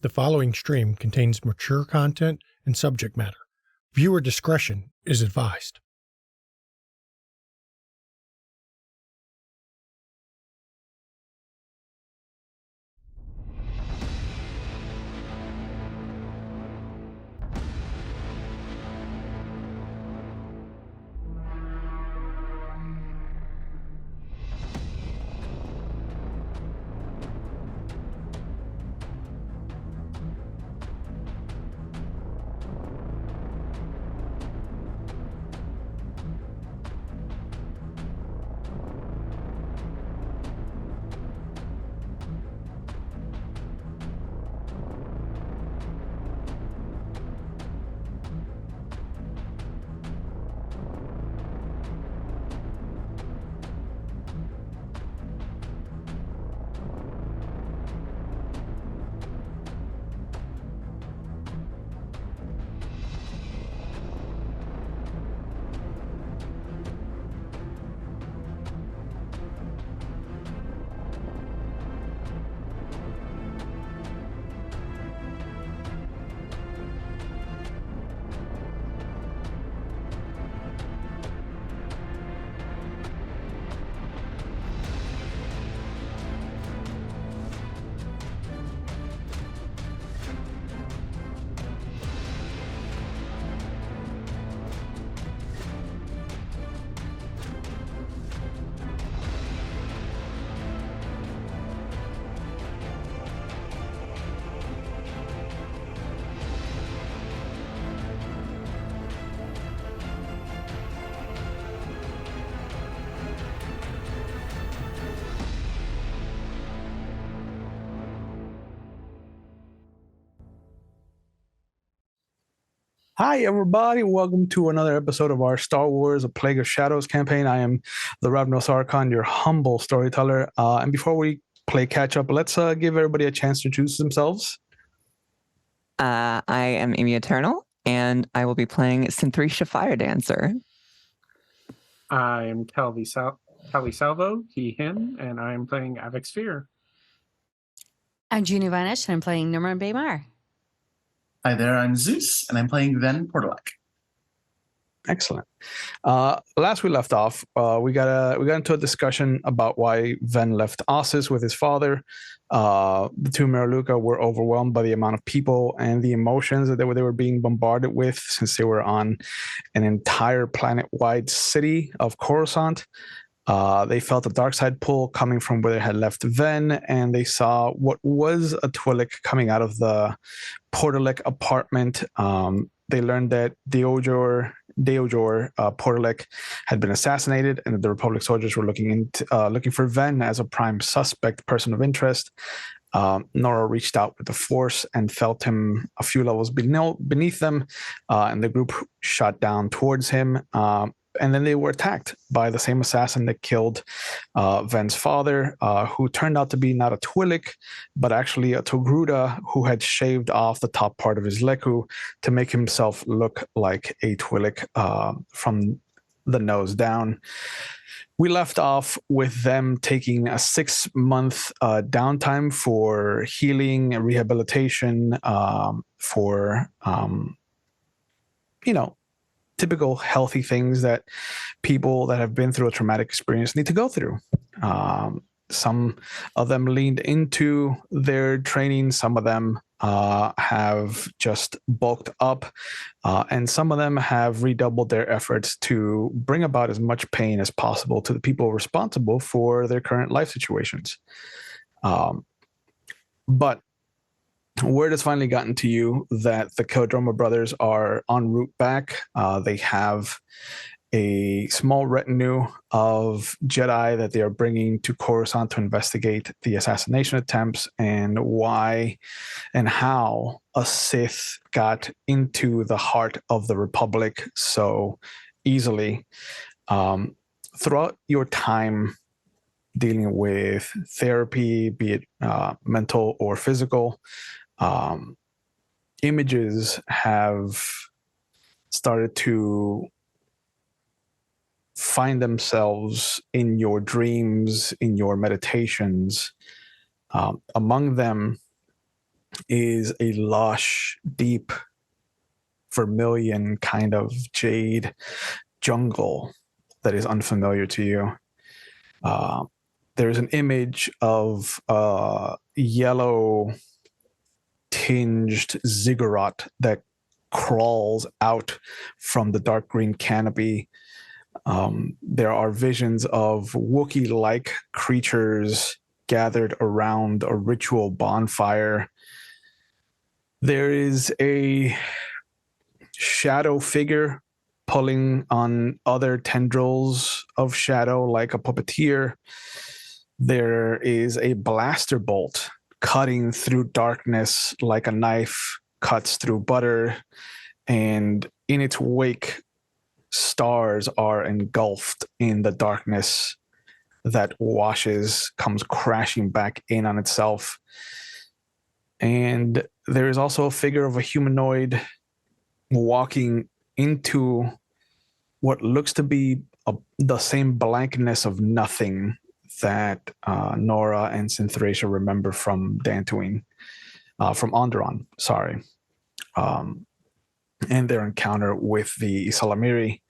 The following stream contains mature content and subject matter. Viewer discretion is advised. Hi, everybody. Welcome to another episode of our Star Wars A Plague of Shadows campaign. I am the Ravno Sarkhan, your humble storyteller. And before we play catch up, let's give everybody a chance to introduce themselves. I am Amy Eternal, and I will be playing Synthresia Fire Dancer. I am Calvi Salvo, he, him, and I am playing Avix Fear. I'm Junie Vanish, and I'm playing Nimra Baymar. Hi there, I'm Zeus, and I'm playing Ven Portalak. Excellent. Last we left off, we got into a discussion about why Ven left Ossus with his father. The two Meraluka were overwhelmed by the amount of people and the emotions that they were being bombarded with, since they were on an entire planet-wide city of Coruscant. They felt a dark side pull coming from where they had left Ven, and they saw what was a Twi'lek coming out of the Portalek apartment. They learned that Deojor Portalek had been assassinated, and that the Republic soldiers were looking for Ven as a prime suspect, person of interest. Nora reached out with the Force and felt him a few levels beneath them, and the group shot down towards him. And then they were attacked by the same assassin that killed Ven's father, who turned out to be not a Twi'lek, but actually a Togruta who had shaved off the top part of his leku to make himself look like a Twi'lek from the nose down. We left off with them taking a 6-month downtime for healing and rehabilitation, for typical healthy things that people that have been through a traumatic experience need to go through. Some of them leaned into their training. Some of them have just bulked up. And some of them have redoubled their efforts to bring about as much pain as possible to the people responsible for their current life situations. But word has finally gotten to you that the Kildroma brothers are en route back. They have a small retinue of Jedi that they are bringing to Coruscant to investigate the assassination attempts and why and how a Sith got into the heart of the Republic so easily. Throughout your time dealing with therapy, be it mental or physical, images have started to find themselves in your dreams, in your meditations. Among them is a lush, deep, vermilion kind of jade jungle that is unfamiliar to you. There's an image of yellow tinged ziggurat that crawls out from the dark green canopy. There are visions of Wookiee-like creatures gathered around a ritual bonfire. There is a shadow figure pulling on other tendrils of shadow like a puppeteer. There is a blaster bolt cutting through darkness like a knife cuts through butter, and in its wake, stars are engulfed in the darkness that comes crashing back in on itself. And there is also a figure of a humanoid walking into what looks to be the same blankness of nothing that Nora and Synthracia remember from Dantooine, from Onderon, sorry. And their encounter with the Isalamiri.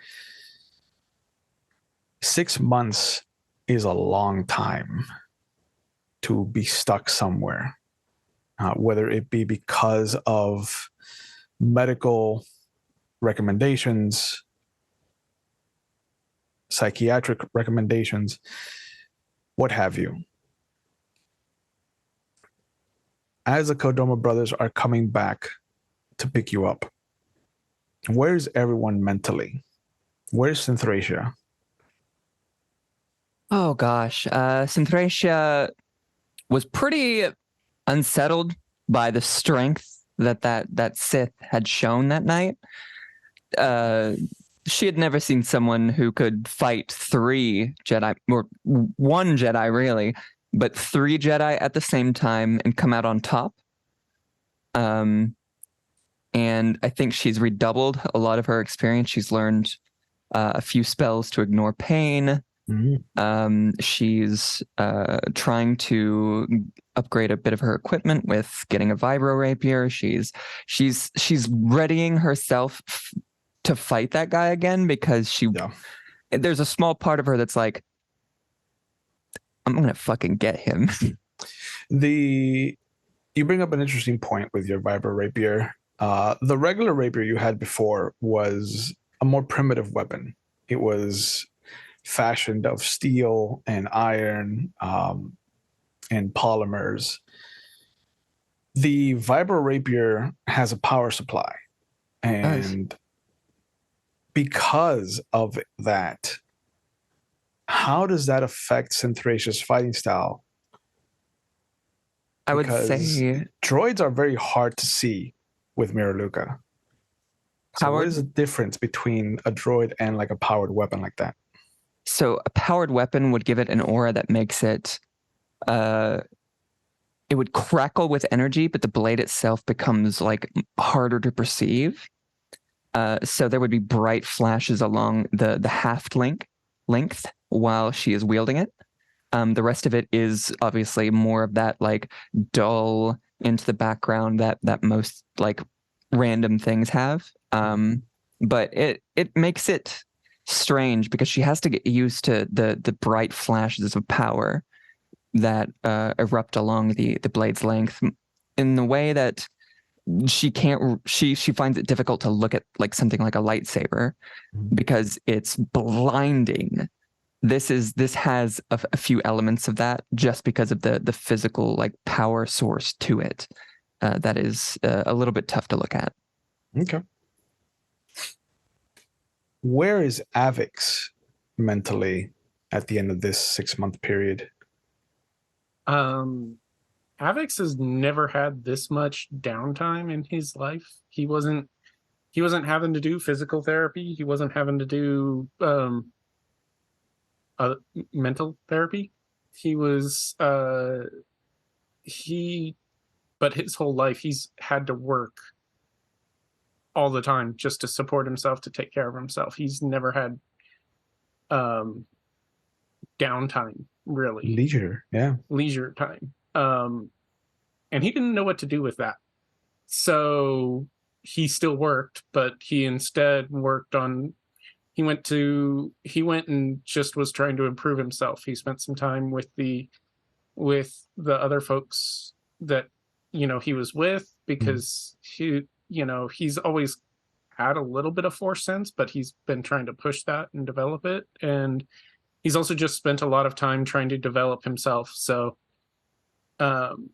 6 months is a long time to be stuck somewhere, whether it be because of medical recommendations, psychiatric recommendations, what have you. As the Kodoma brothers are coming back to pick you up, where's everyone mentally? Where's Synthracia? Oh gosh, Synthracia was pretty unsettled by the strength that Sith had shown that night. She had never seen someone who could fight 3 Jedi, or 1 Jedi really, but 3 Jedi at the same time and come out on top. And I think she's redoubled a lot of her experience. She's learned a few spells to ignore pain. Mm-hmm. She's trying to upgrade a bit of her equipment with getting a vibro rapier. She's readying herself to fight that guy again, because there's a small part of her that's like, I'm gonna fucking get him. You bring up an interesting point with your vibro rapier. The regular rapier you had before was a more primitive weapon. It was fashioned of steel and iron and polymers. The vibro rapier has a power supply, and because of that, how does that affect Synthracia's fighting style? I would say droids are very hard to see with Miraluka. So what is the difference between a droid and like a powered weapon like that? So a powered weapon would give it an aura that makes it, it would crackle with energy, but the blade itself becomes like harder to perceive. So there would be bright flashes along the haft length while she is wielding it. The rest of it is obviously more of that like dull into the background that most like random things have. But it makes it strange because she has to get used to the bright flashes of power that erupt along the blade's length in the way that she finds it difficult to look at like something like a lightsaber because it's blinding. This has a few elements of that just because of the physical like power source to it that is a little bit tough to look at. Okay. Where is Avix mentally at the end of this 6-month period? Avix has never had this much downtime in his life. He wasn't having to do physical therapy. He wasn't having to do mental therapy. He was but his whole life he's had to work all the time just to support himself, to take care of himself. He's never had downtime, really. Leisure time. and he didn't know what to do with that. So he still worked, but he instead worked on. He went and just was trying to improve himself. He spent some time with the other folks that he was with, because he's always had a little bit of force sense, but he's been trying to push that and develop it. And he's also just spent a lot of time trying to develop himself. So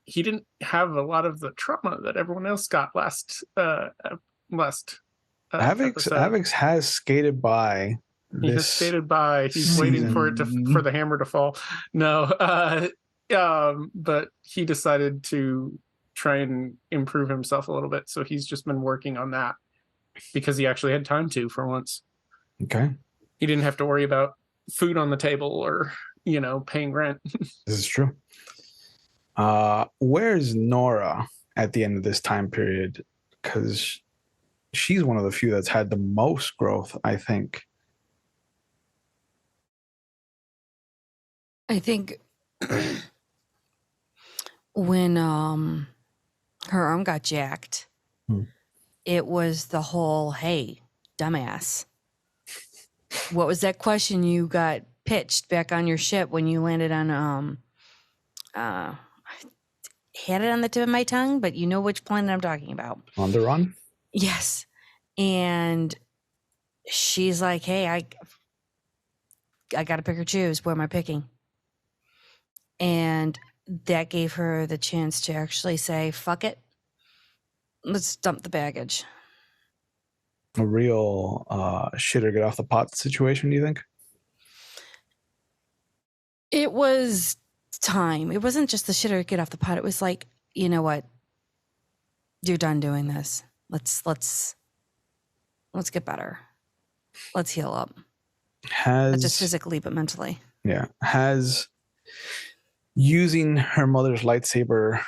he didn't have a lot of the trauma that everyone else got last Avix has skated by. He has skated by. He's waiting for the hammer to fall. No, but he decided to try and improve himself a little bit. So he's just been working on that because he actually had time to, for once. Okay. He didn't have to worry about food on the table or paying rent. This is true. Where's Nora at the end of this time period? Because she's one of the few that's had the most growth, I think. I think when her arm got jacked, it was the whole, hey, dumbass. What was that question you got pitched back on your ship when you landed on I had it on the tip of my tongue, but you know which planet I'm talking about. On the Run? Yes. And she's like, hey, I got to pick or choose. What am I picking? And that gave her the chance to actually say, fuck it. Let's dump the baggage. A real shitter get off the pot situation, do you think? It was time. It wasn't just the shitter get off the pot. It was like, you know what? You're done doing this. Let's get better. Let's heal up. Not just physically, but mentally. Yeah. Has using her mother's lightsaber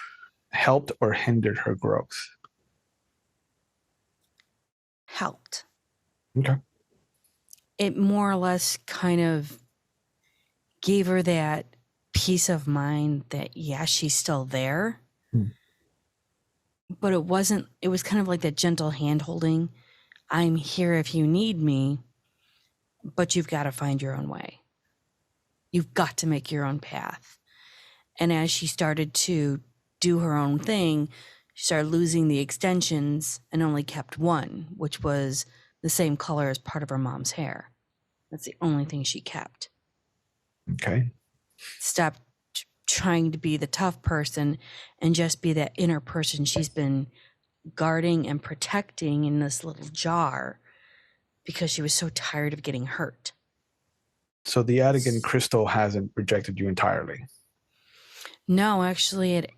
helped or hindered her growth? Helped. Okay. It more or less kind of gave her that peace of mind that, yeah, she's still there. But it was kind of like that gentle hand holding. I'm here if you need me, but you've got to find your own way. You've got to make your own path. And as she started to do her own thing, she started losing the extensions and only kept one, which was the same color as part of her mom's hair. That's the only thing she kept. Okay. Stopped trying to be the tough person and just be that inner person she's been guarding and protecting in this little jar because she was so tired of getting hurt. So the Adigan crystal hasn't rejected you entirely? No, actually, it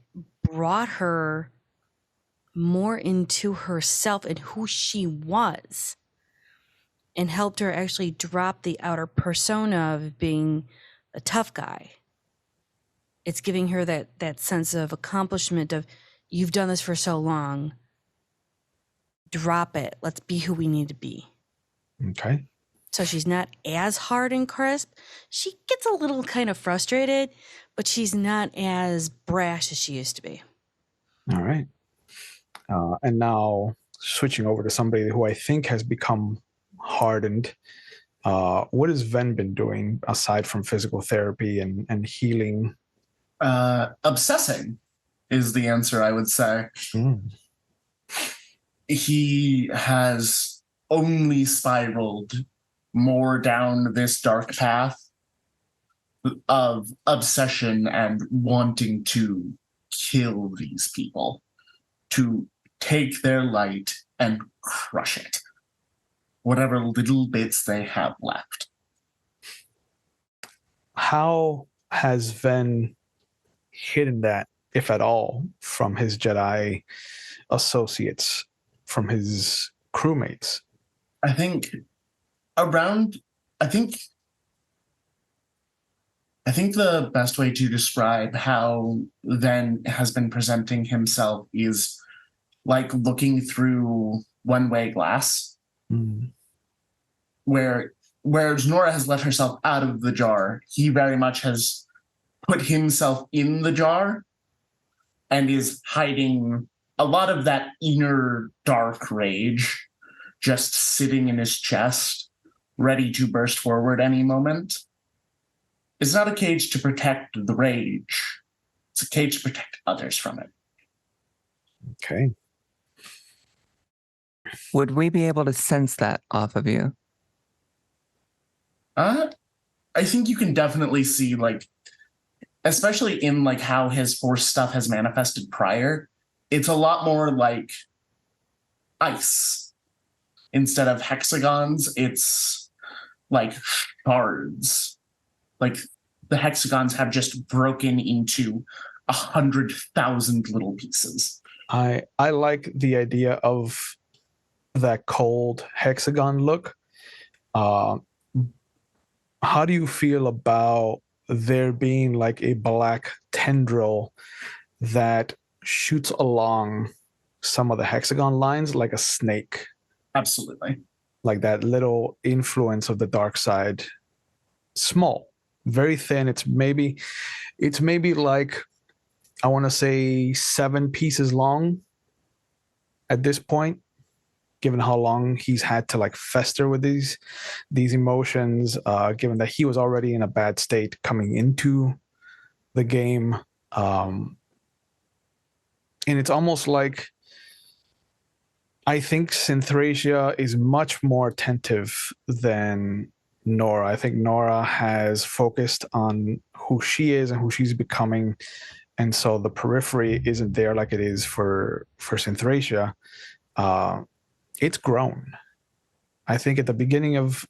brought her more into herself and who she was and helped her actually drop the outer persona of being a tough guy. It's giving her that sense of accomplishment of, you've done this for so long. Drop it. Let's be who we need to be. Okay. So she's not as hard and crisp. She gets a little kind of frustrated, but she's not as brash as she used to be. All right. And now switching over to somebody who I think has become hardened. What has Ven been doing aside from physical therapy and healing? Obsessing is the answer, I would say. He has only spiraled more down this dark path of obsession and wanting to kill these people, to take their light and crush it, whatever little bits they have left. How has Ven hidden that, if at all, from his Jedi associates, from his crewmates? I think the best way to describe how Ven has been presenting himself is like looking through one-way glass, whereas Nora has let herself out of the jar. He very much has put himself in the jar and is hiding a lot of that inner dark rage just sitting in his chest, ready to burst forward any moment. It's not a cage to protect the rage. It's a cage to protect others from it. Okay. Would we be able to sense that off of you? I think you can definitely see, like, especially in like how his force stuff has manifested prior, it's a lot more like ice. Instead of hexagons, it's like shards. Like the hexagons have just broken into 100,000 little pieces. I like the idea of that cold hexagon look. How do you feel about there being like a black tendril that shoots along some of the hexagon lines like a snake? Absolutely. Like that little influence of the dark side. Small, very thin. It's maybe like, I want to say 7 pieces long at this point, given how long he's had to like fester with these emotions, given that he was already in a bad state coming into the game. And it's almost like, I think Synthracia is much more attentive than Nora. I think Nora has focused on who she is and who she's becoming, and so the periphery isn't there like it is for Synthracia. It's grown. I think at the beginning of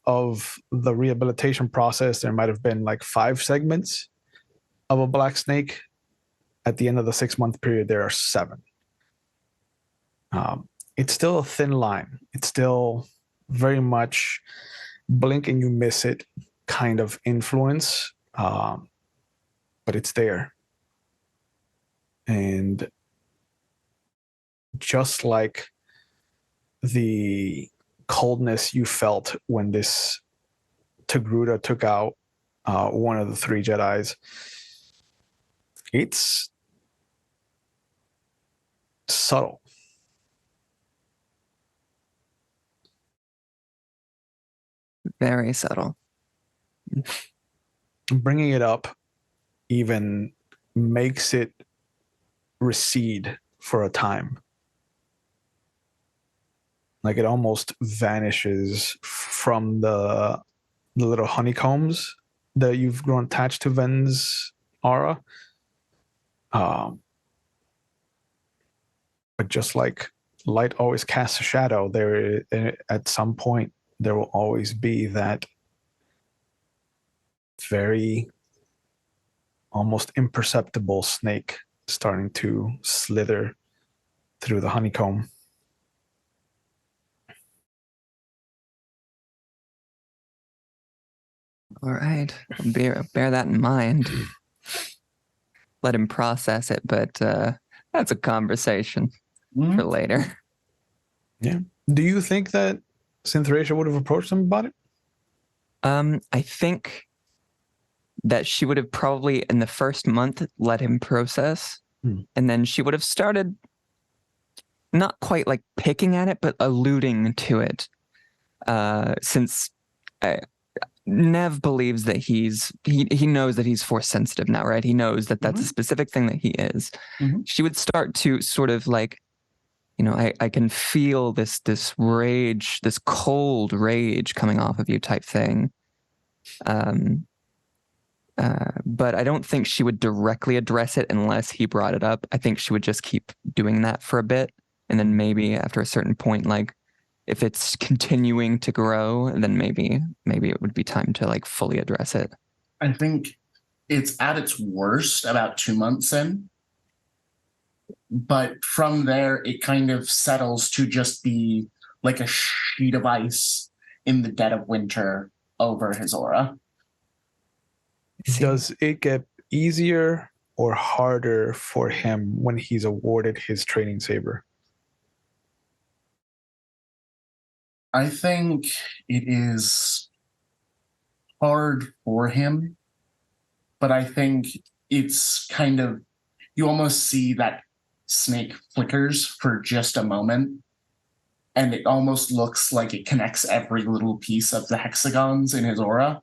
the rehabilitation process, there might have been like 5 segments of a black snake. At the end of the 6-month period, there are 7. It's still a thin line. It's still very much blink and you miss it kind of influence, but it's there. And just like the coldness you felt when this Togruta took out one of the 3 Jedis, it's subtle. Very subtle. Bringing it up even makes it recede for a time. Like it almost vanishes from the little honeycombs that you've grown attached to Ven's aura. But just like light always casts a shadow, there at some point there will always be that very almost imperceptible snake starting to slither through the honeycomb. All right. Bear that in mind. Let him process it, but that's a conversation for later. Yeah. Do you think that Synthracia would have approached him about it? I think that she would have probably in the first month let him process, and then she would have started not quite like picking at it, but alluding to it. Since Nev believes that he knows that he's force sensitive now, right? He knows that that's a specific thing that he is. She would start to sort of like, I can feel this rage, this cold rage coming off of you type thing. But I don't think she would directly address it unless he brought it up. I think she would just keep doing that for a bit. And then maybe after a certain point, like if it's continuing to grow, then maybe it would be time to like fully address it. I think it's at its worst about 2 months in. But from there, it kind of settles to just be like a sheet of ice in the dead of winter over his aura. Does it get easier or harder for him when he's awarded his training saber? I think it is hard for him, but I think it's kind of you almost see that snake flickers for just a moment, and it almost looks like it connects every little piece of the hexagons in his aura.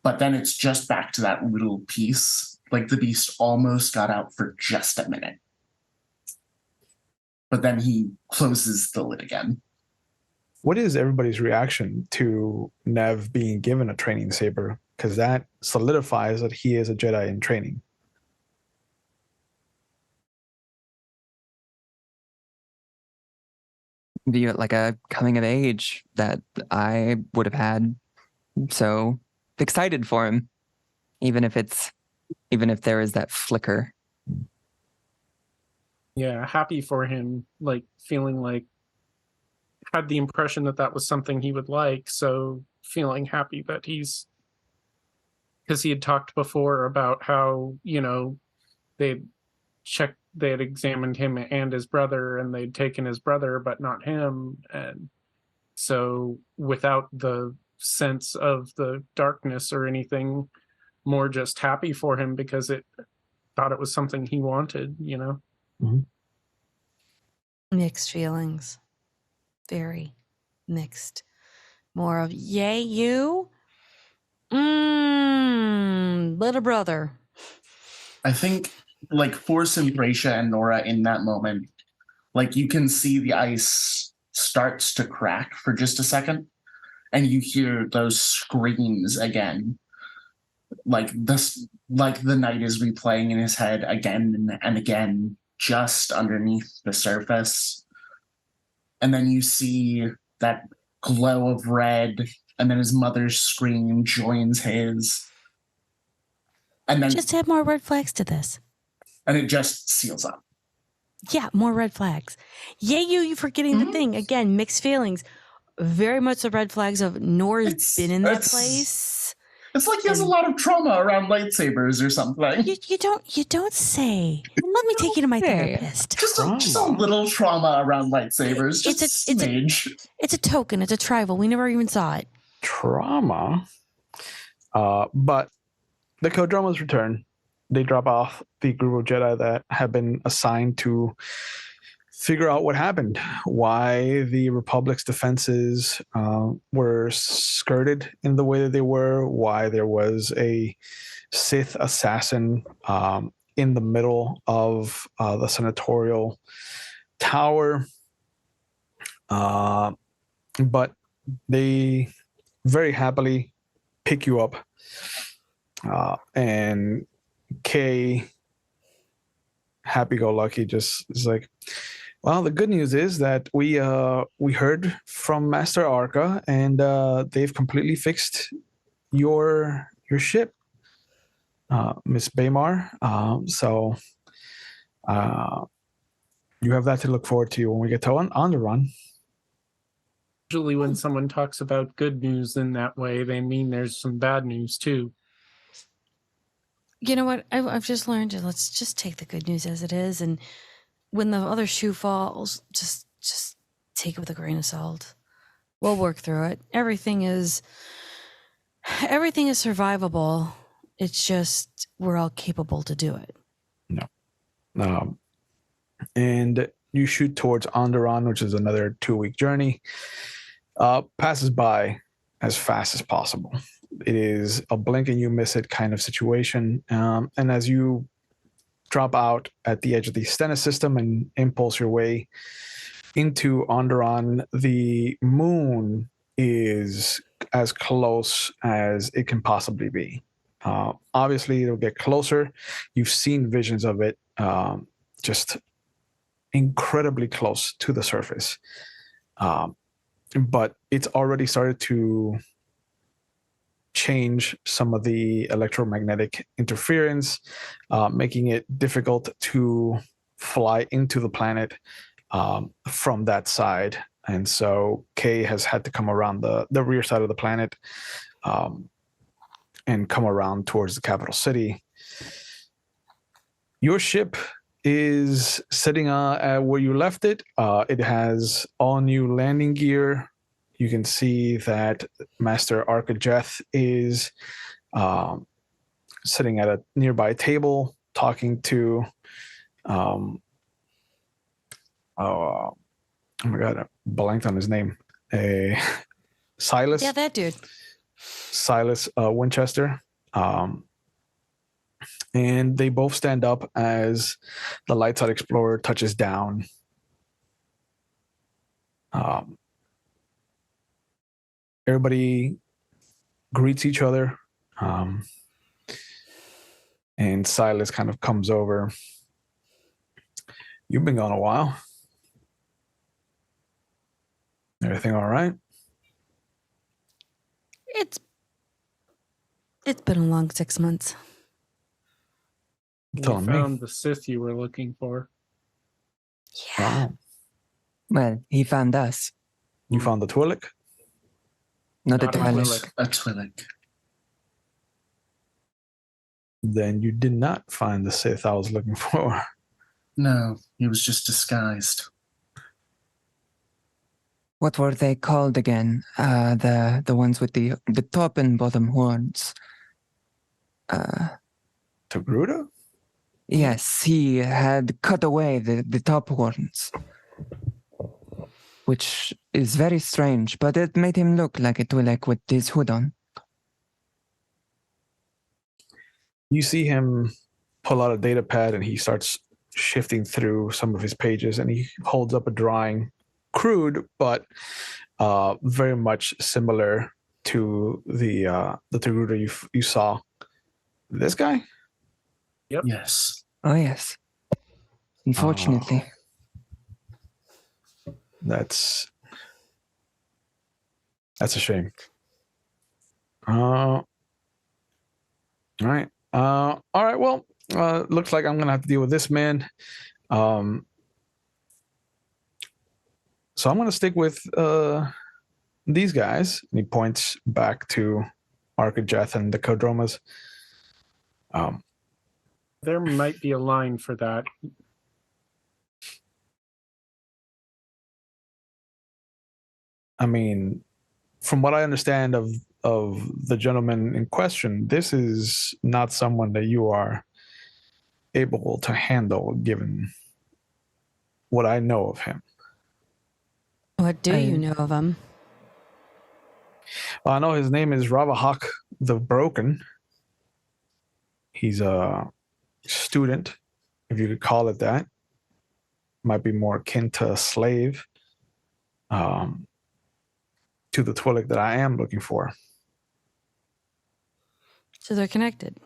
But then it's just back to that little piece. Like the beast almost got out for just a minute. But then he closes the lid again. What is everybody's reaction to Nev being given a training saber? Because that solidifies that he is a Jedi in training. View it like a coming of age that I would have had. So excited for him, even if there is that flicker. Yeah, happy for him, like feeling like had the impression that that was something he would like, so feeling happy that he's, because he had talked before about how, you know, they had examined him and his brother, and they'd taken his brother but not him, and so without the sense of the darkness or anything, more just happy for him because it thought it was something he wanted, you know. Mixed feelings. Very mixed. More of, yay, you? Little brother. I think, like, Force and Gracia and Nora in that moment, like, you can see the ice starts to crack for just a second, and you hear those screams again. Like the night is replaying in his head again and again, just underneath the surface. And then you see that glow of red, and then his mother's scream joins his. And then Just add more red flags to this. and it just seals up. Yeah, more red flags. Yay, you forgetting the thing. Again, mixed feelings. Very much the red flags of Nora's been in that place. It's like he has a lot of trauma around lightsabers or something. You don't say. Let me take you to my therapist. Just a little trauma around lightsabers. Just a smidge. It's a token. It's a tribal. We never even saw it. Trauma. But the Codromas return. They drop off the group of Jedi that have been assigned to figure out what happened, why the Republic's defenses were skirted in the way that they were, why there was a Sith assassin in the middle of the senatorial tower. But they very happily pick you up. And Kay, happy-go-lucky, just is like, well, the good news is that we heard from Master Arca, and they've completely fixed your ship, Miss Baymar. So you have that to look forward to when we get to Onderon. Usually when someone talks about good news in that way, they mean there's some bad news too. You know what? I've just learned to let's just take the good news as it is, and when the other shoe falls, just take it with a grain of salt. We'll work through it. Everything is survivable. It's just we're all capable to do it. No. And you shoot towards Onderon, which is another 2-week journey. Passes by as fast as possible. It is a blink and you miss it kind of situation. And as you drop out at the edge of the Stennis system and impulse your way into Onderon, the moon is as close as it can possibly be. Obviously, it'll get closer. You've seen visions of it just incredibly close to the surface. But it's already started to change some of the electromagnetic interference, making it difficult to fly into the planet from that side. And so Kay has had to come around the rear side of the planet and come around towards the capital city. Your ship is sitting at where you left it. It has all new landing gear. You can see that Master Arcajeth is sitting at a nearby table, talking to oh my god, I blanked on his name. Silas. Yeah, that dude. Silas Winchester. And they both stand up as the lights out explorer touches down. Everybody greets each other. And Silas kind of comes over. You've been gone a while. Everything all right? It's been a long 6 months. You Telling me. found the Sith you were looking for. Yeah. Oh, Well, he found us, you found the Twi'lek? not a Not a Twi'lek. Twi'lek. A Twi'lek. Then you did not find the Sith I was looking for. No, he was just disguised. What were they called again? The ones with the top and bottom horns. Togruta? Yes, he had cut away the top horns, which is very strange, but it made him look like a Twi'lek with his hood on. You see him pull out a data pad and he starts shifting through some of his pages, and he holds up a drawing, crude, but very much similar to the Togruta you saw. This guy? Yes. Oh, yes. Unfortunately. That's a shame. All right. All right. Well, looks like I'm gonna have to deal with this man. So I'm gonna stick with these guys. And he points back to Archijeth and the Kodromas. There might be a line for that. I mean, from what I understand of the gentleman in question, this is not someone that you are able to handle, given what I know of him. What do you know of him? I know his name is Ravahak the Broken. He's a student, if you could call it that. Might be more akin to a slave to the Twi'lek that I am looking for. So they're connected.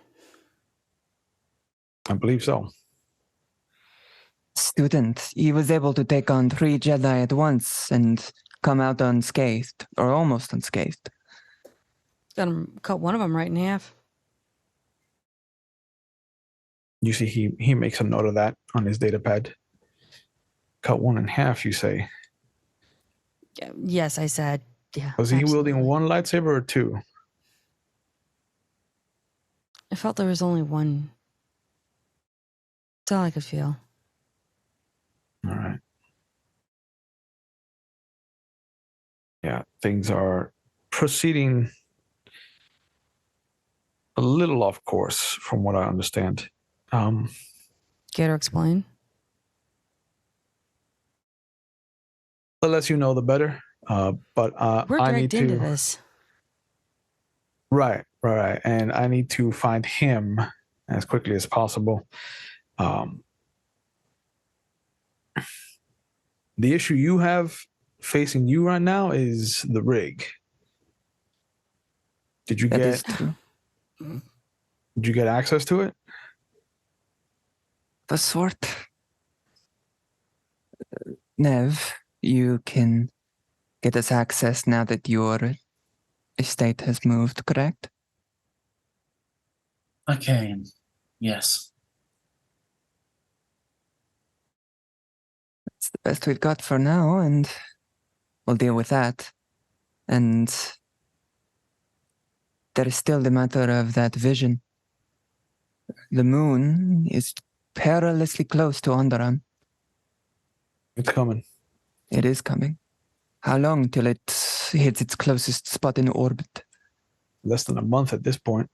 I believe so. Student, he was able to take on 3 Jedi at once and come out unscathed, or almost unscathed. Got him, cut one of them right in half. You see, he makes a note of that on his data pad. Cut one in half, you say. Yeah, yes, I said. Yeah. Was he wielding absolutely. one lightsaber or 2? I felt there was only one. That's all I could feel. All right. Yeah, things are proceeding a little off course from what I understand. Care to explain? The less you know, the better. But We're I need dragged into to. this. Right. And I need to find him as quickly as possible. The issue you have facing you right now is the rig. Did you That is true. get access to it? The sort. Nev, you can get us access now that your estate has moved, correct? Okay. Yes. It's the best we've got for now, and we'll deal with that. And there is still the matter of that vision. The moon is perilously close to Onderon. It's coming. It is coming. How long till it hits its closest spot in orbit? Less than a month at this point.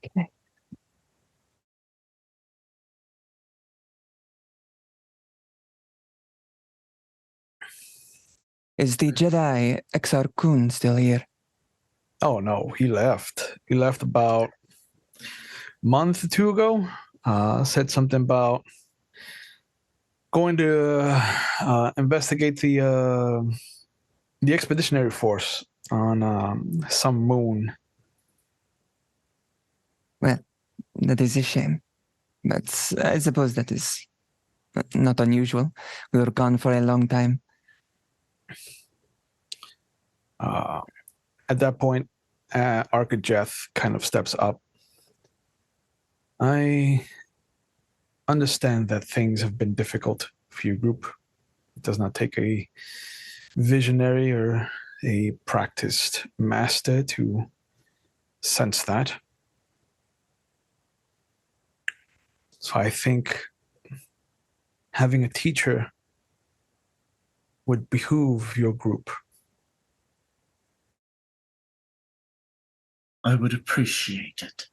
Okay. Is the Jedi Exar Kun still here? Oh no, he left. He left about a month or two ago. Said something about going to investigate the expeditionary force on some moon. That is a shame. But I suppose that is not unusual. We were gone for a long time. At that point, Archijeth kind of steps up. I understand that things have been difficult for your group. It does not take a visionary or a practiced master to sense that. So I think having a teacher would behoove your group. I would appreciate it.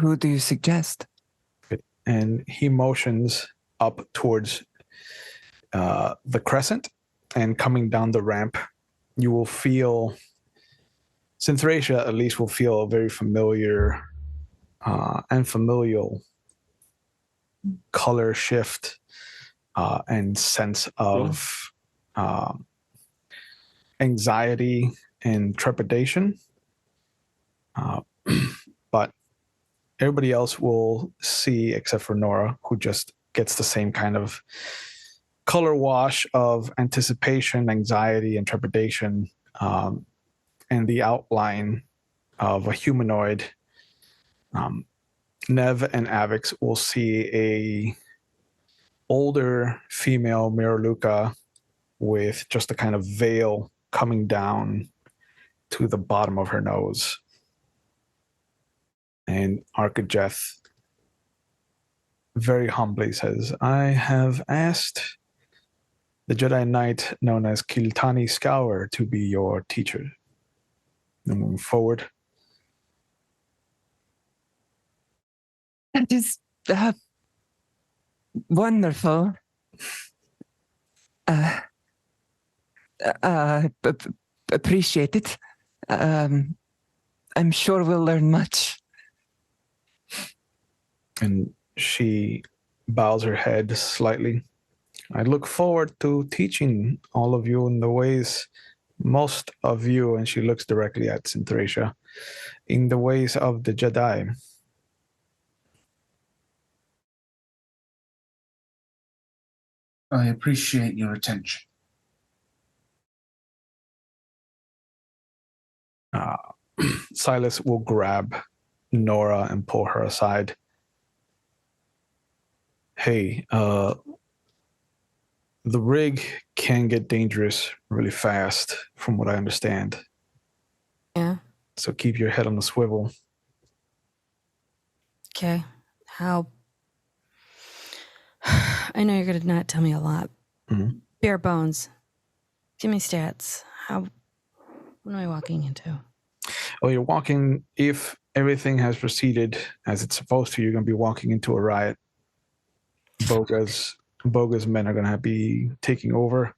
Who do you suggest? And he motions up towards the crescent, and coming down the ramp, you will feel, Synthracia at least will feel a very familiar and familial color shift and sense of anxiety and trepidation. But everybody else will see, except for Nora, who just gets the same kind of color wash of anticipation, anxiety, and trepidation, and the outline of a humanoid. Nev and Avix will see a older female Miraluka with just a kind of veil coming down to the bottom of her nose. And Archijeth very humbly says, I have asked the Jedi Knight known as Kiltani Scour to be your teacher. And moving forward. That is wonderful. Appreciate it. I'm sure we'll learn much. And she bows her head slightly. I look forward to teaching all of you in the ways, most of you, and she looks directly at Synthracia, in the ways of the Jedi. I appreciate your attention. Silas will grab Nora and pull her aside. Hey, the rig can get dangerous really fast, from what I understand. Yeah. So keep your head on the swivel. Okay. How? I know you're going to not tell me a lot. Mhm. Bare bones. Give me stats. What am I walking into? Well, you're walking, if everything has proceeded as it's supposed to, you're going to be walking into a riot. Boga's men are going to be taking over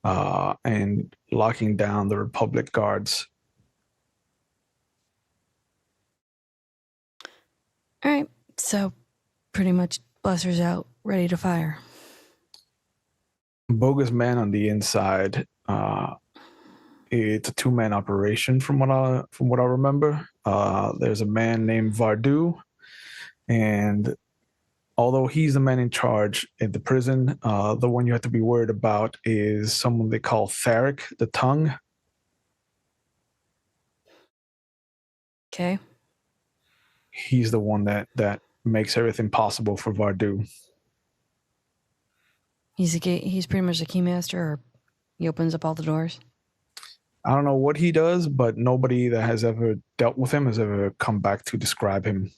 and locking down the Republic guards. All right. So pretty much blasters out, ready to fire. Boga's men on the inside, it's a two-man operation from what I remember. There's a man named Vardu, and although he's the man in charge at the prison, the one you have to be worried about is someone they call Tharic, the Tongue. Okay. He's the one that makes everything possible for Vardu. He's pretty much a keymaster, or he opens up all the doors. I don't know what he does, but nobody that has ever dealt with him has ever come back to describe him.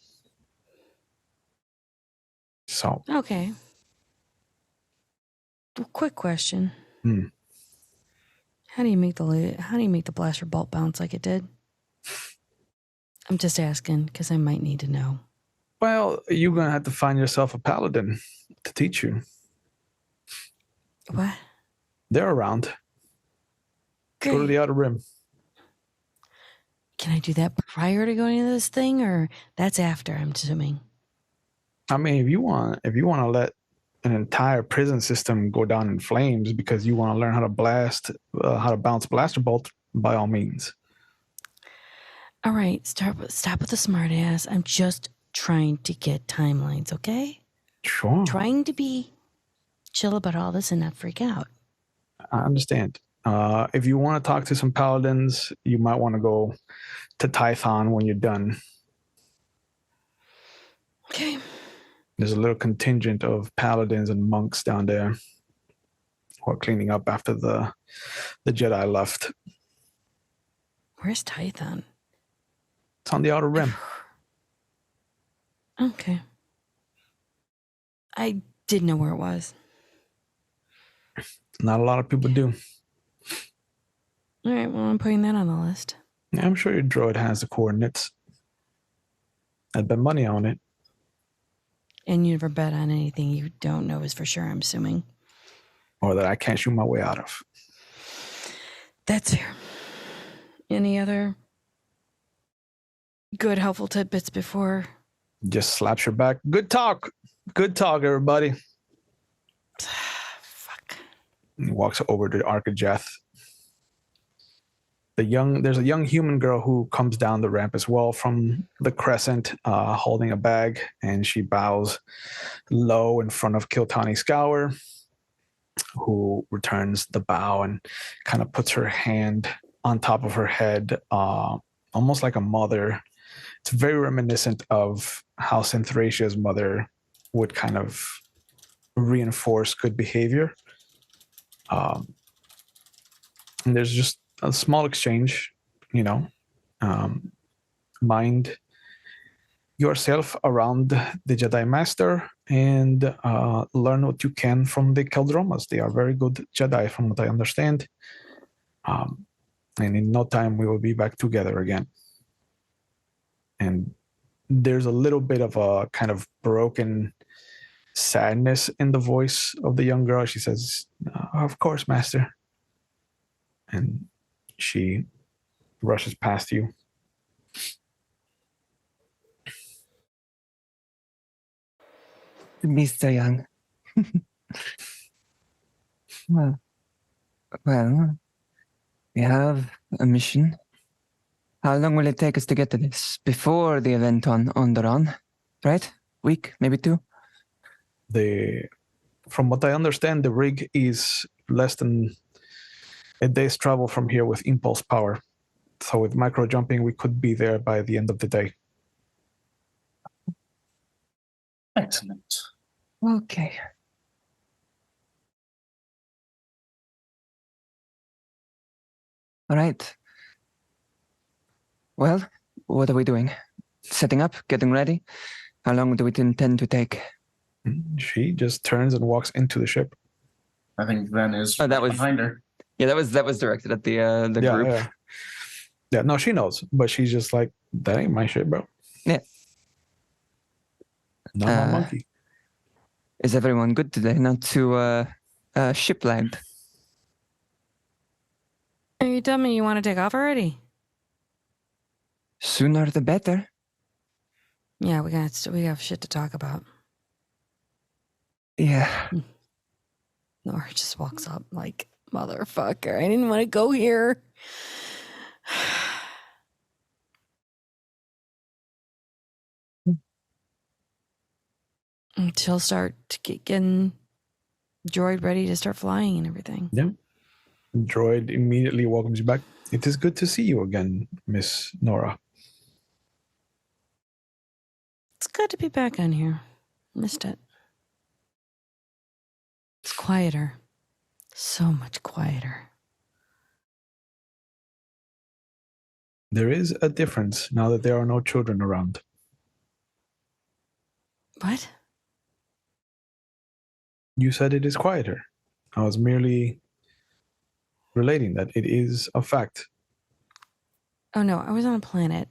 So. Okay. Quick question. How do you make the blaster bolt bounce like it did? I'm just asking because I might need to know. Well, you're going to have to find yourself a paladin to teach you. What? They're around. Go to Great. the Outer Rim. Can I do that prior to going to this thing, or that's after? I'm assuming. I mean, if you want to let an entire prison system go down in flames because you want to learn how to bounce blaster bolt, by all means. All right, stop with the smart ass. I'm just trying to get timelines, okay? Sure. Trying to be chill about all this and not freak out. I understand. If you want to talk to some paladins, you might want to go to Tython when you're done. Okay. There's a little contingent of paladins and monks down there who are cleaning up after the Jedi left. Where's Tython? It's on the Outer Rim. Okay. I didn't know where it was. Not a lot of people do. All right, well, I'm putting that on the list. Yeah, I'm sure your droid has the coordinates. I'd bet money on it. And you never bet on anything you don't know is for sure, I'm assuming. Or that I can't shoot my way out of. That's fair. Any other good, helpful tidbits before? Just slaps your back. Good talk. Good talk, everybody. Fuck. And he walks over to Archijeth. There's a young human girl who comes down the ramp as well from the crescent, holding a bag, and she bows low in front of Kiltani Scour, who returns the bow and kind of puts her hand on top of her head, almost like a mother. It's very reminiscent of how Synthracia's mother would kind of reinforce good behavior. And there's just a small exchange, mind yourself around the Jedi Master and learn what you can from the Keldromas. They are very good Jedi from what I understand. And in no time, we will be back together again. And there's a little bit of a kind of broken sadness in the voice of the young girl. She says, "Of course, Master." And she rushes past you. Mr. Young. well, we have a mission. How long will it take us to get to this? Before the event on Onderon, right? Week, maybe 2? From what I understand, the rig is less than a day's travel from here with impulse power. So with micro jumping, we could be there by the end of the day. Excellent. Okay. All right. Well, what are we doing? Setting up? Getting ready? How long do we intend to take? She just turns and walks into the ship. I think Ven is Oh, that was- behind her. Yeah, that was directed at the Yeah, group. Yeah, no, she knows, but she's just like, that ain't my shit, bro. Yeah. Not my monkey. Is everyone good today? Not too ship lagged. Are you telling me you want to take off already? Sooner the better. Yeah, we have shit to talk about. Yeah. Nora just walks up like, motherfucker, I didn't want to go here. And she'll start getting droid ready to start flying and everything. Yeah. Droid immediately welcomes you back. It is good to see you again, Miss Nora. It's good to be back on here. Missed it. It's quieter. So much quieter. There is a difference now that there are no children around. What? You said it is quieter. I was merely relating that it is a fact. Oh no, I was on a planet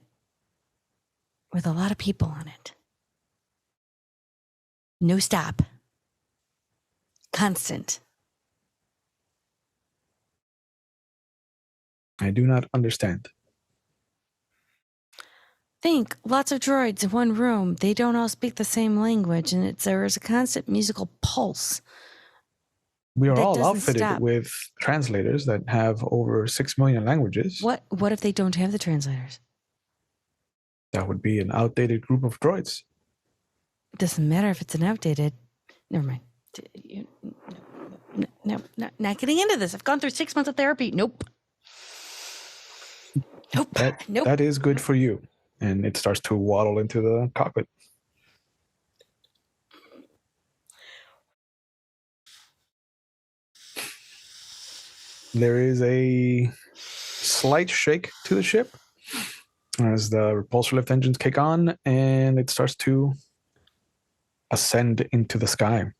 with a lot of people on it. No stop. Constant. I do not understand. Think, lots of droids in one room. They don't all speak the same language, and there is a constant musical pulse. We are That all doesn't outfitted stop. with translators that have over 6 million languages. What if they don't have the translators? That would be an outdated group of droids. It doesn't matter if it's an outdated. Never mind. No, not getting into this. I've gone through 6 months of therapy. Nope. Nope. That is good for you. And it starts to waddle into the cockpit. There is a slight shake to the ship as the repulsor lift engines kick on, and it starts to ascend into the sky.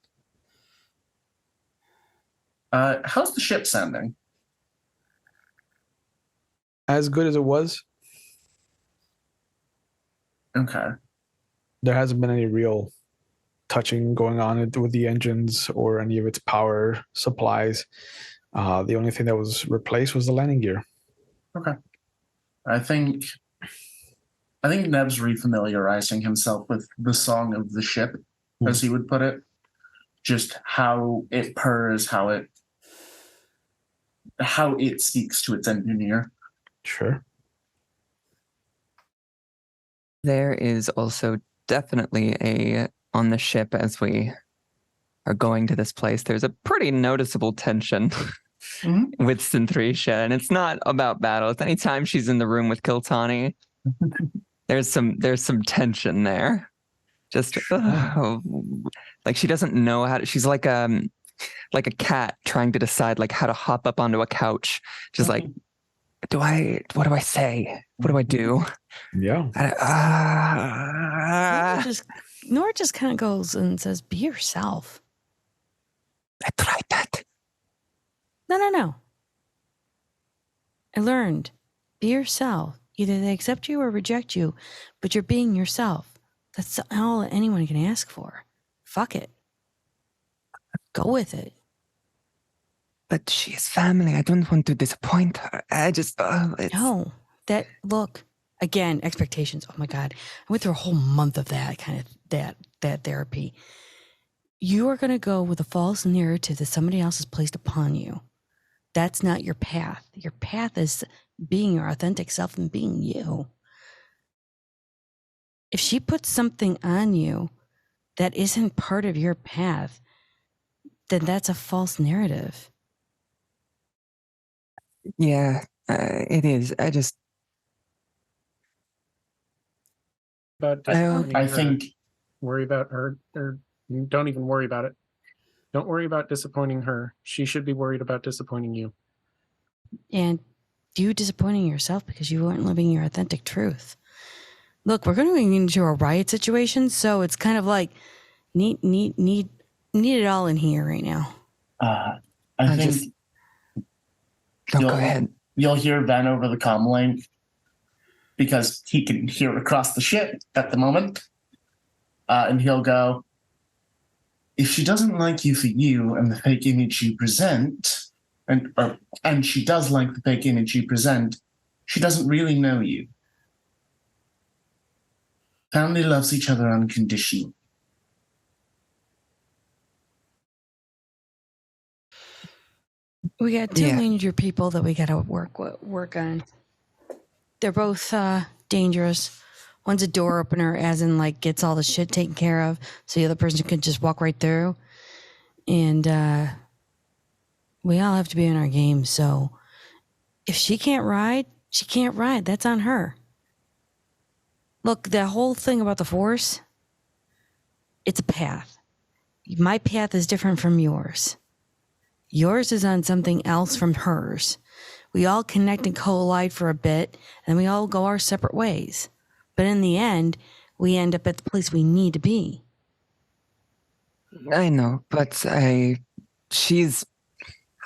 How's the ship sounding? As good as it was. Okay. There hasn't been any real touching going on with the engines or any of its power supplies. The only thing that was replaced was the landing gear. Okay. I think Neb's refamiliarizing himself with the song of the ship, as he would put it. Just how it purrs, how it speaks to its engineer. Sure. There is also definitely on the ship as we are going to this place, there's a pretty noticeable tension with Synthresia, and it's not about battle. It's anytime she's in the room with Kiltani, there's some tension there. Just like she doesn't know how to. She's like a cat trying to decide like how to hop up onto a couch. Just like, what do I say? What do I do? Yeah. Nora just kind of goes and says, "Be yourself." I tried that. No. I learned. Be yourself. Either they accept you or reject you, but you're being yourself. That's all anyone can ask for. Fuck it. Go with it. But she is family. I don't want to disappoint her. I just No. Look, again, expectations. Oh my God. I went through a whole month of that kind of that therapy. You are going to go with a false narrative that somebody else has placed upon you. That's not your path. Your path is being your authentic self and being you. If she puts something on you that isn't part of your path, then that's a false narrative. Yeah, it is. I just I think worry about her, or don't even worry about it. Don't worry about disappointing her. She should be worried about disappointing you. And you disappointing yourself because you weren't living your authentic truth. Look, we're going to get into a riot situation, so it's kind of like need it all in here right now. I think go ahead. You'll hear Ben over the comm link because he can hear across the ship at the moment, and he'll go, "If she doesn't like you for you and the fake image you present, and she does like the fake image you present, she doesn't really know you. Family loves each other unconditionally." We got two major people that we got to work on. They're both dangerous. One's a door opener, as in like gets all the shit taken care of, so the other person can just walk right through. And we all have to be in our game. So if she can't ride, she can't ride. That's on her. Look, the whole thing about the Force, it's a path. My path is different from yours. Yours is on something else from hers. We all connect and collide for a bit, and we all go our separate ways. But in the end, we end up at the place we need to be. I know, but she's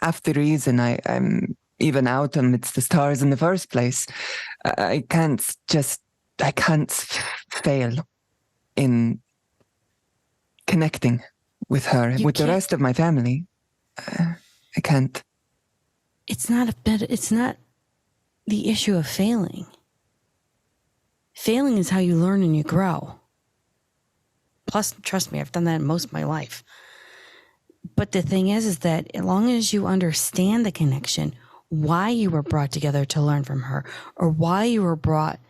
half the reason I'm even out amidst the stars in the first place. I can't just I can't fail in connecting with her, You with the can't- rest of my family. I can't. It's not the issue of failing. Failing is how you learn and you grow. Plus, trust me, I've done that most of my life. But the thing is that as long as you understand the connection, why you were brought together to learn from her, or why you were brought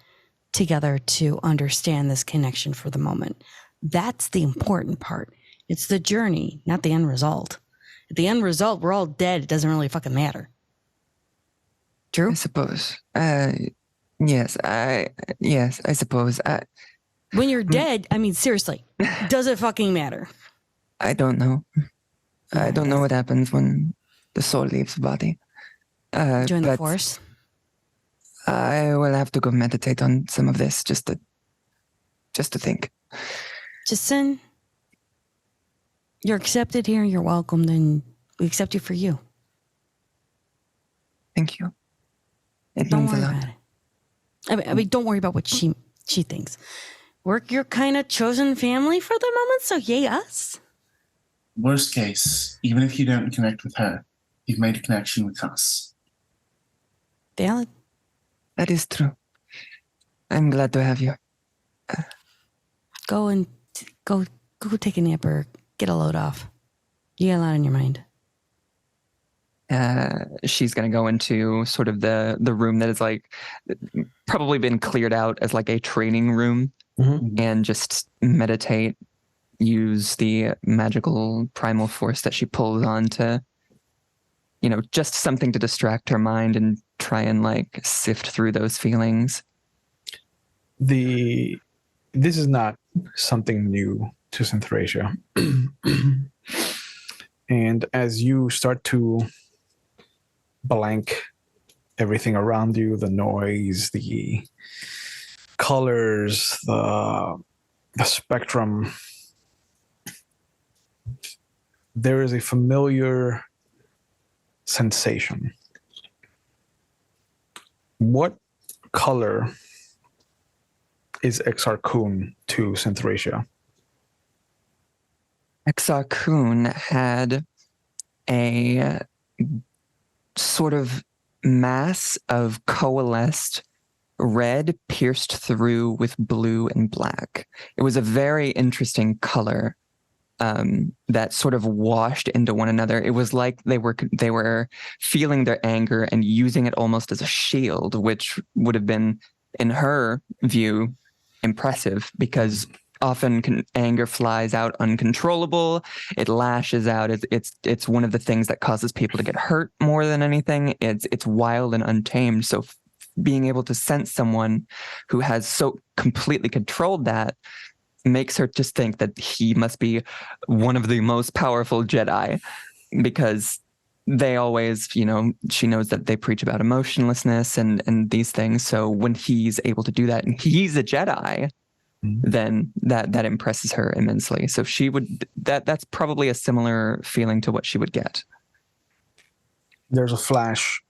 together to understand this connection for the moment, that's the important part. It's the journey, not the end result. At the end result, we're all dead. It doesn't really fucking matter. True? I suppose. Yes, I suppose. When you're dead, I mean, seriously, does it fucking matter? I don't know. I don't know what happens when the soul leaves the body. Join the but force. I will have to go meditate on some of this just to think. Jason, you're accepted here. You're welcomed, and we accept you for you. Thank you. It Don't means a worry lot. about it. I mean, don't worry about what she thinks. We're your kind of chosen family for the moment, so yay us. Worst case, even if you don't connect with her, you've made a connection with us. Valid. That is true. I'm glad to have you. Go take a nap or get a load off. You got a lot on your mind. She's going to go into sort of the room that is like probably been cleared out as like a training room and just meditate, use the magical primal force that she pulls on to, just something to distract her mind and try and like sift through those feelings. This is not something new to Synthracia. And as you start to blank everything around you, the noise, the colors, the spectrum, there is a familiar sensation. What color is Exarchun to Synthracia? Exarchun had a sort of mass of coalesced red pierced through with blue and black. It was a very interesting color that sort of washed into one another. It was like they were feeling their anger and using it almost as a shield, which would have been, in her view, impressive because often anger flies out uncontrollable. It lashes out. It's one of the things that causes people to get hurt more than anything. It's wild and untamed. So being able to sense someone who has so completely controlled that makes her just think that he must be one of the most powerful Jedi, because they always, she knows that they preach about emotionlessness and these things. So when he's able to do that and he's a Jedi, then that impresses her immensely. So she would, that's probably a similar feeling to what she would get. There's a flash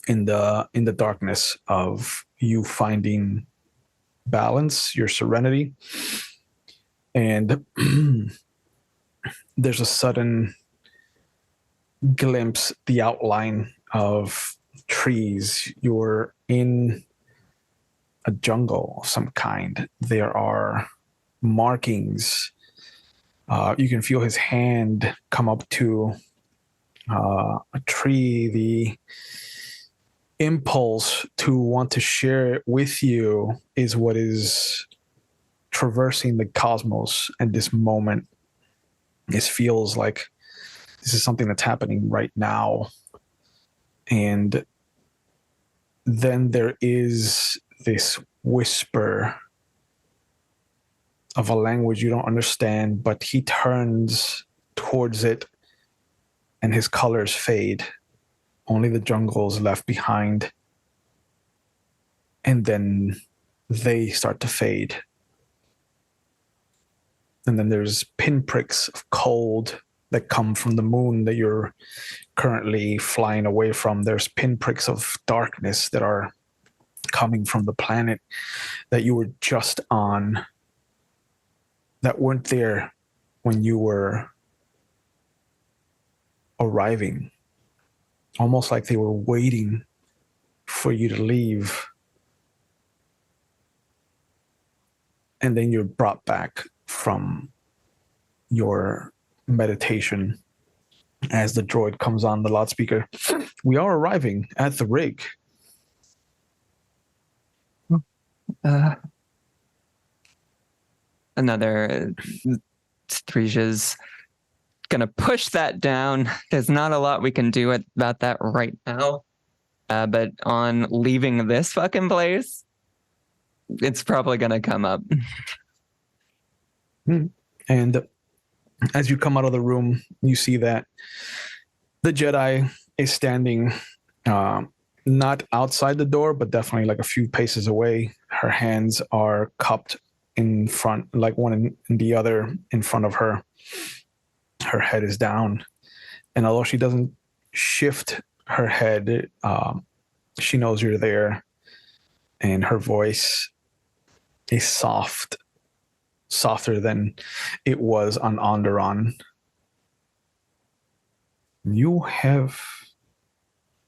in the darkness of you finding balance, your serenity, and there's a sudden glimpse, the outline of trees. You're in a jungle of some kind. There are markings. You can feel his hand come up to a tree. The impulse to want to share it with you is what is traversing the cosmos at this moment. This feels like this is something that's happening right now. And then there is this whisper of a language you don't understand, but he turns towards it and his colors fade. Only the jungle is left behind. And then they start to fade. And then there's pinpricks of cold that come from the moon that you're currently flying away from. There's pinpricks of darkness that are coming from the planet that you were just on, that weren't there when you were arriving. Almost like they were waiting for you to leave. And then you're brought back from your meditation as the droid comes on the loudspeaker. We are arriving at the rig. Another Strisha's gonna push that down. There's not a lot we can do about that right now. But on leaving this fucking place, it's probably gonna come up. And as you come out of the room, you see that the Jedi is standing not outside the door, but definitely like a few paces away. Her hands are cupped in front, like one in the other in front of her. Her head is down. And although she doesn't shift her head, she knows you're there. And her voice is soft, softer than it was on Onderon. You have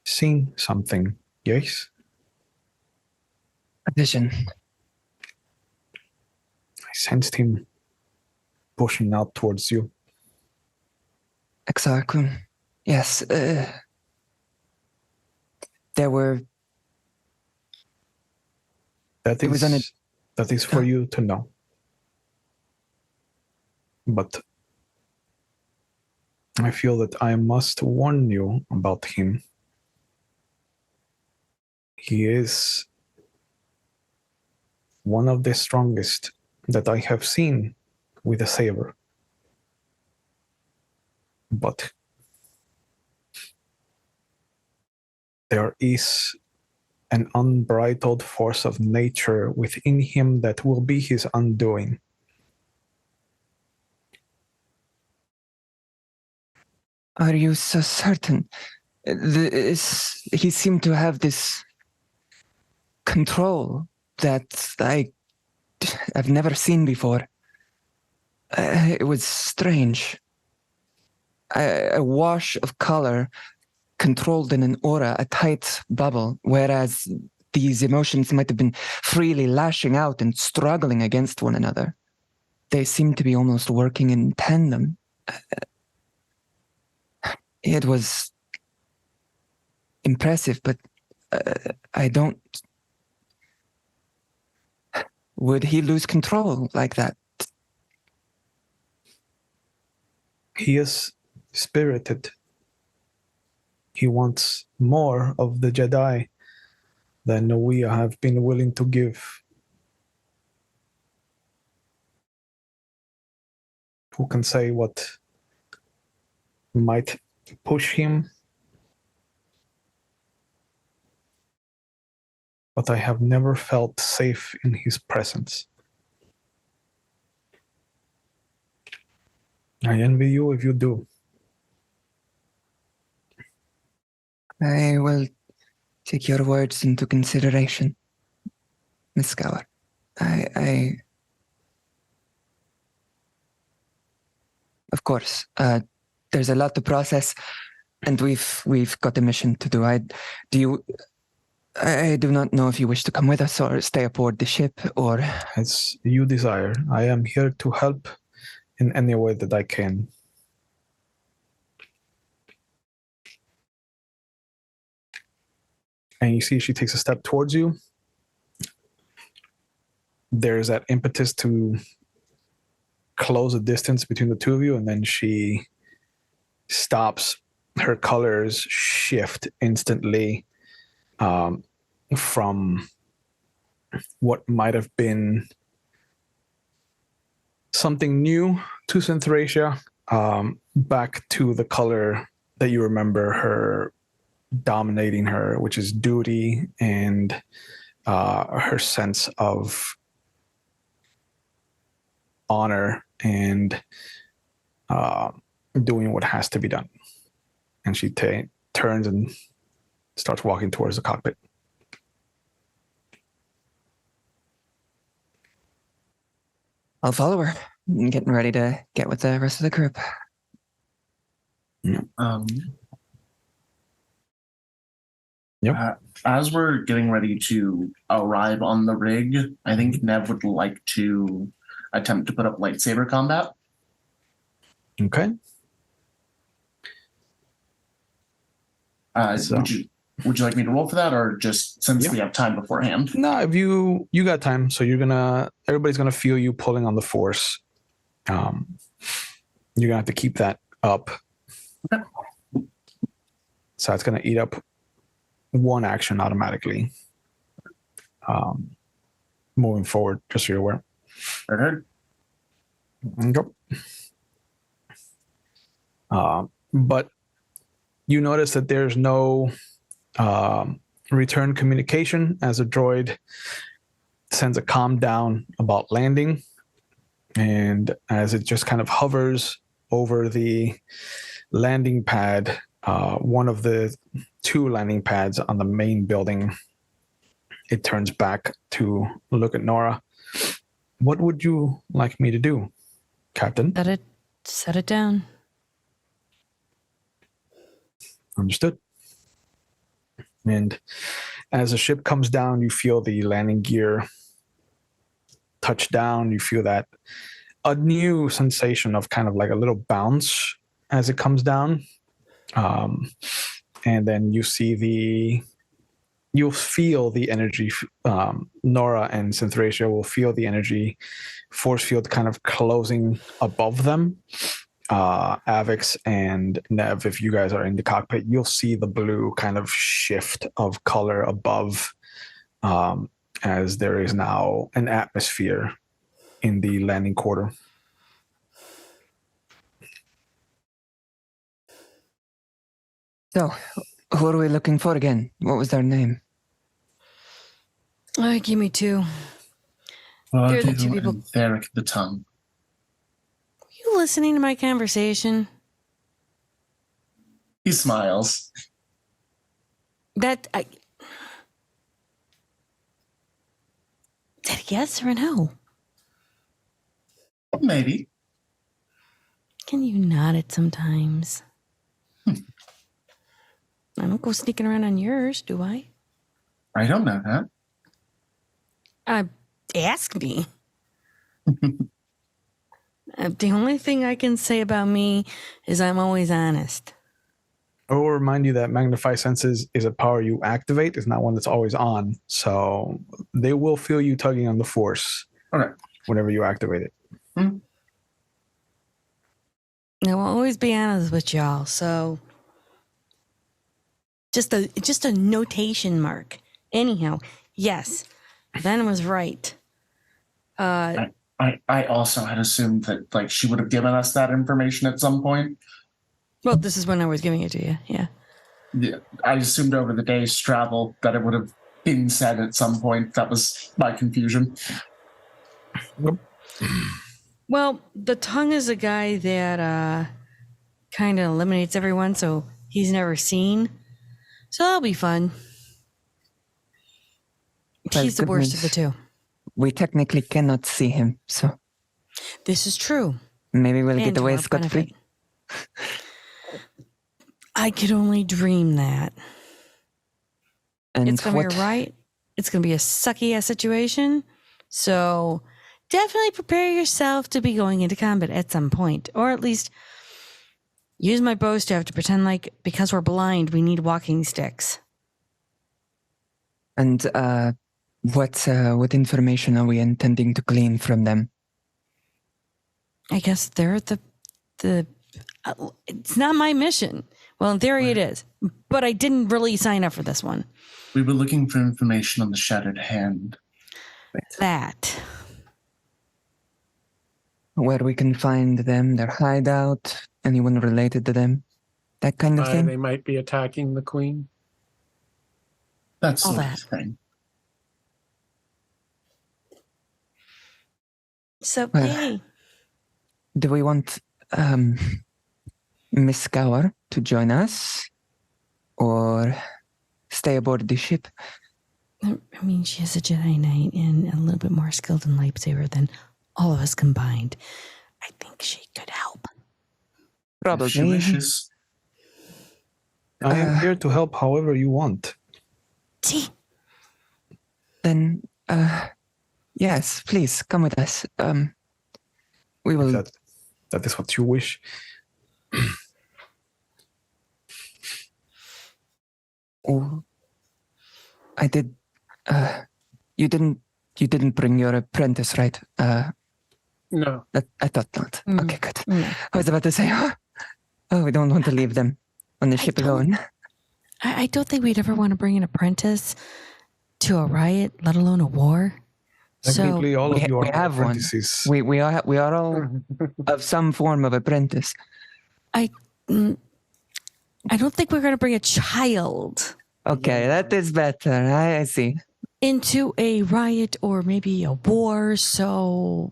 seen something, yes? A vision. I sensed him pushing out towards you. Exactly. Yes. There were. That It was on is for you to know. But I feel that I must warn you about him. He is one of the strongest that I have seen with a saber. But there is an unbridled force of nature within him that will be his undoing. Are you so certain? He seemed to have this control that I've never seen before. It was strange. A wash of color controlled in an aura, a tight bubble, whereas these emotions might have been freely lashing out and struggling against one another. They seemed to be almost working in tandem. It was impressive, but I don't... Would he lose control like that? He is spirited. He wants more of the Jedi than we have been willing to give. Who can say what might push him? But I have never felt safe in his presence. I envy you if you do. I will take your words into consideration, Miss Gower. Of course, there's a lot to process, and we've got a mission to do. I do not know if you wish to come with us or stay aboard the ship, or... As you desire. I am here to help in any way that I can. And you see she takes a step towards you. There's that impetus to close the distance between the two of you, and then she stops. Her colors shift instantly from what might have been something new to Synthracia back to the color that you remember her dominating her, which is duty and her sense of honor and doing what has to be done. And she turns and starts walking towards the cockpit. I'll follow her. I'm getting ready to get with the rest of the group. As we're getting ready to arrive on the rig, I think Nev would like to attempt to put up lightsaber combat. Okay. Would you like me to roll for that, or just since we have time beforehand? No, if you got time, so everybody's gonna feel you pulling on the force. You're gonna have to keep that up. Okay. So it's gonna eat up one action automatically. Moving forward, just so you're aware. Heard. Okay. But you notice that there's no return communication as a droid sends a comm down about landing, and as it just kind of hovers over the landing pad, one of the two landing pads on the main building, it turns back to look at Nora. What would you like me to do, Captain? Set it down. Understood. And as the ship comes down, you feel the landing gear touch down. You feel a new sensation of kind of like a little bounce as it comes down. And then you'll feel the energy. Nora and Synthracia will feel the energy force field kind of closing above them. Avix and Nev, if you guys are in the cockpit, you'll see the blue kind of shift of color above, as there is now an atmosphere in the landing quarter. So, who are we looking for again? What was their name? Give me two. They're the two people. Theric the Tongue. You listening to my conversation? He smiles. Is that a yes or a no? Maybe. Can you nod it sometimes? I don't go sneaking around on yours, do I? I don't know that. Ask me. The only thing I can say about me is I'm always honest. I will remind you that Magnify Senses is a power you activate. It's not one that's always on. So they will feel you tugging on the force whenever you activate it. Hmm. I will always be honest with y'all, so just a notation mark. Anyhow, yes, Ben was right. I also had assumed that she would have given us that information at some point. Well, this is when I was giving it to you. Yeah. Yeah, I assumed over the day's travel that it would have been said at some point. That was my confusion. Well, the tongue is a guy that kind of eliminates everyone, so he's never seen. So that'll be fun. Well, He's the worst of the two. We technically cannot see him, so This is true. maybe we'll And get to away our scot-free. I could only dream that. And It's going to be right. It's going to be a sucky ass situation. So definitely prepare yourself to be going into combat at some point, or at least use my bow staff to pretend like because we're blind, we need walking sticks. And what information are we intending to glean from them? I guess they're the it's not my mission. Well, in theory it is, but I didn't really sign up for this one. We were looking for information on the Shattered Hand. That. Where we can find them, their hideout, anyone related to them, that kind of thing. They might be attacking the queen. That's All sort that. of thing. So, Well, yay. Do we want Miss Gower to join us, or stay aboard the ship? I mean, she is a Jedi Knight and a little bit more skilled in lightsaber than all of us combined, I think she could help. Probably. If she wishes. I am here to help however you want. See? Then, yes, please come with us. We will. If that is what you wish. Oh, I did. You didn't bring your apprentice, right? No. I thought not. Mm. Okay, good. No. I was about to say, we don't want to leave them on the ship alone. I don't think we'd ever want to bring an apprentice to a riot, let alone a war. Technically, all of you we are have one. apprentices. We are all of some form of apprentice. I don't think we're going to bring a child Okay, that is better. I see. into a riot or maybe a war, so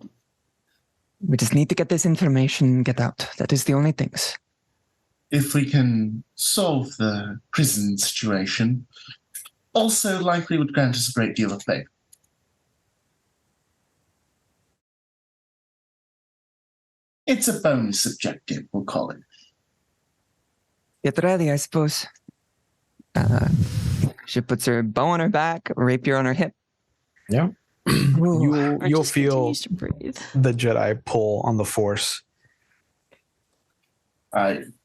We just need to get this information and get out. That is the only things. If we can solve the prison situation, also likely would grant us a great deal of favor. It's a bonus objective, we'll call it. Get ready, I suppose. She puts her bow on her back, rapier on her hip. Yeah. Ooh. You'll feel continues to breathe. the Jedi pull on the Force.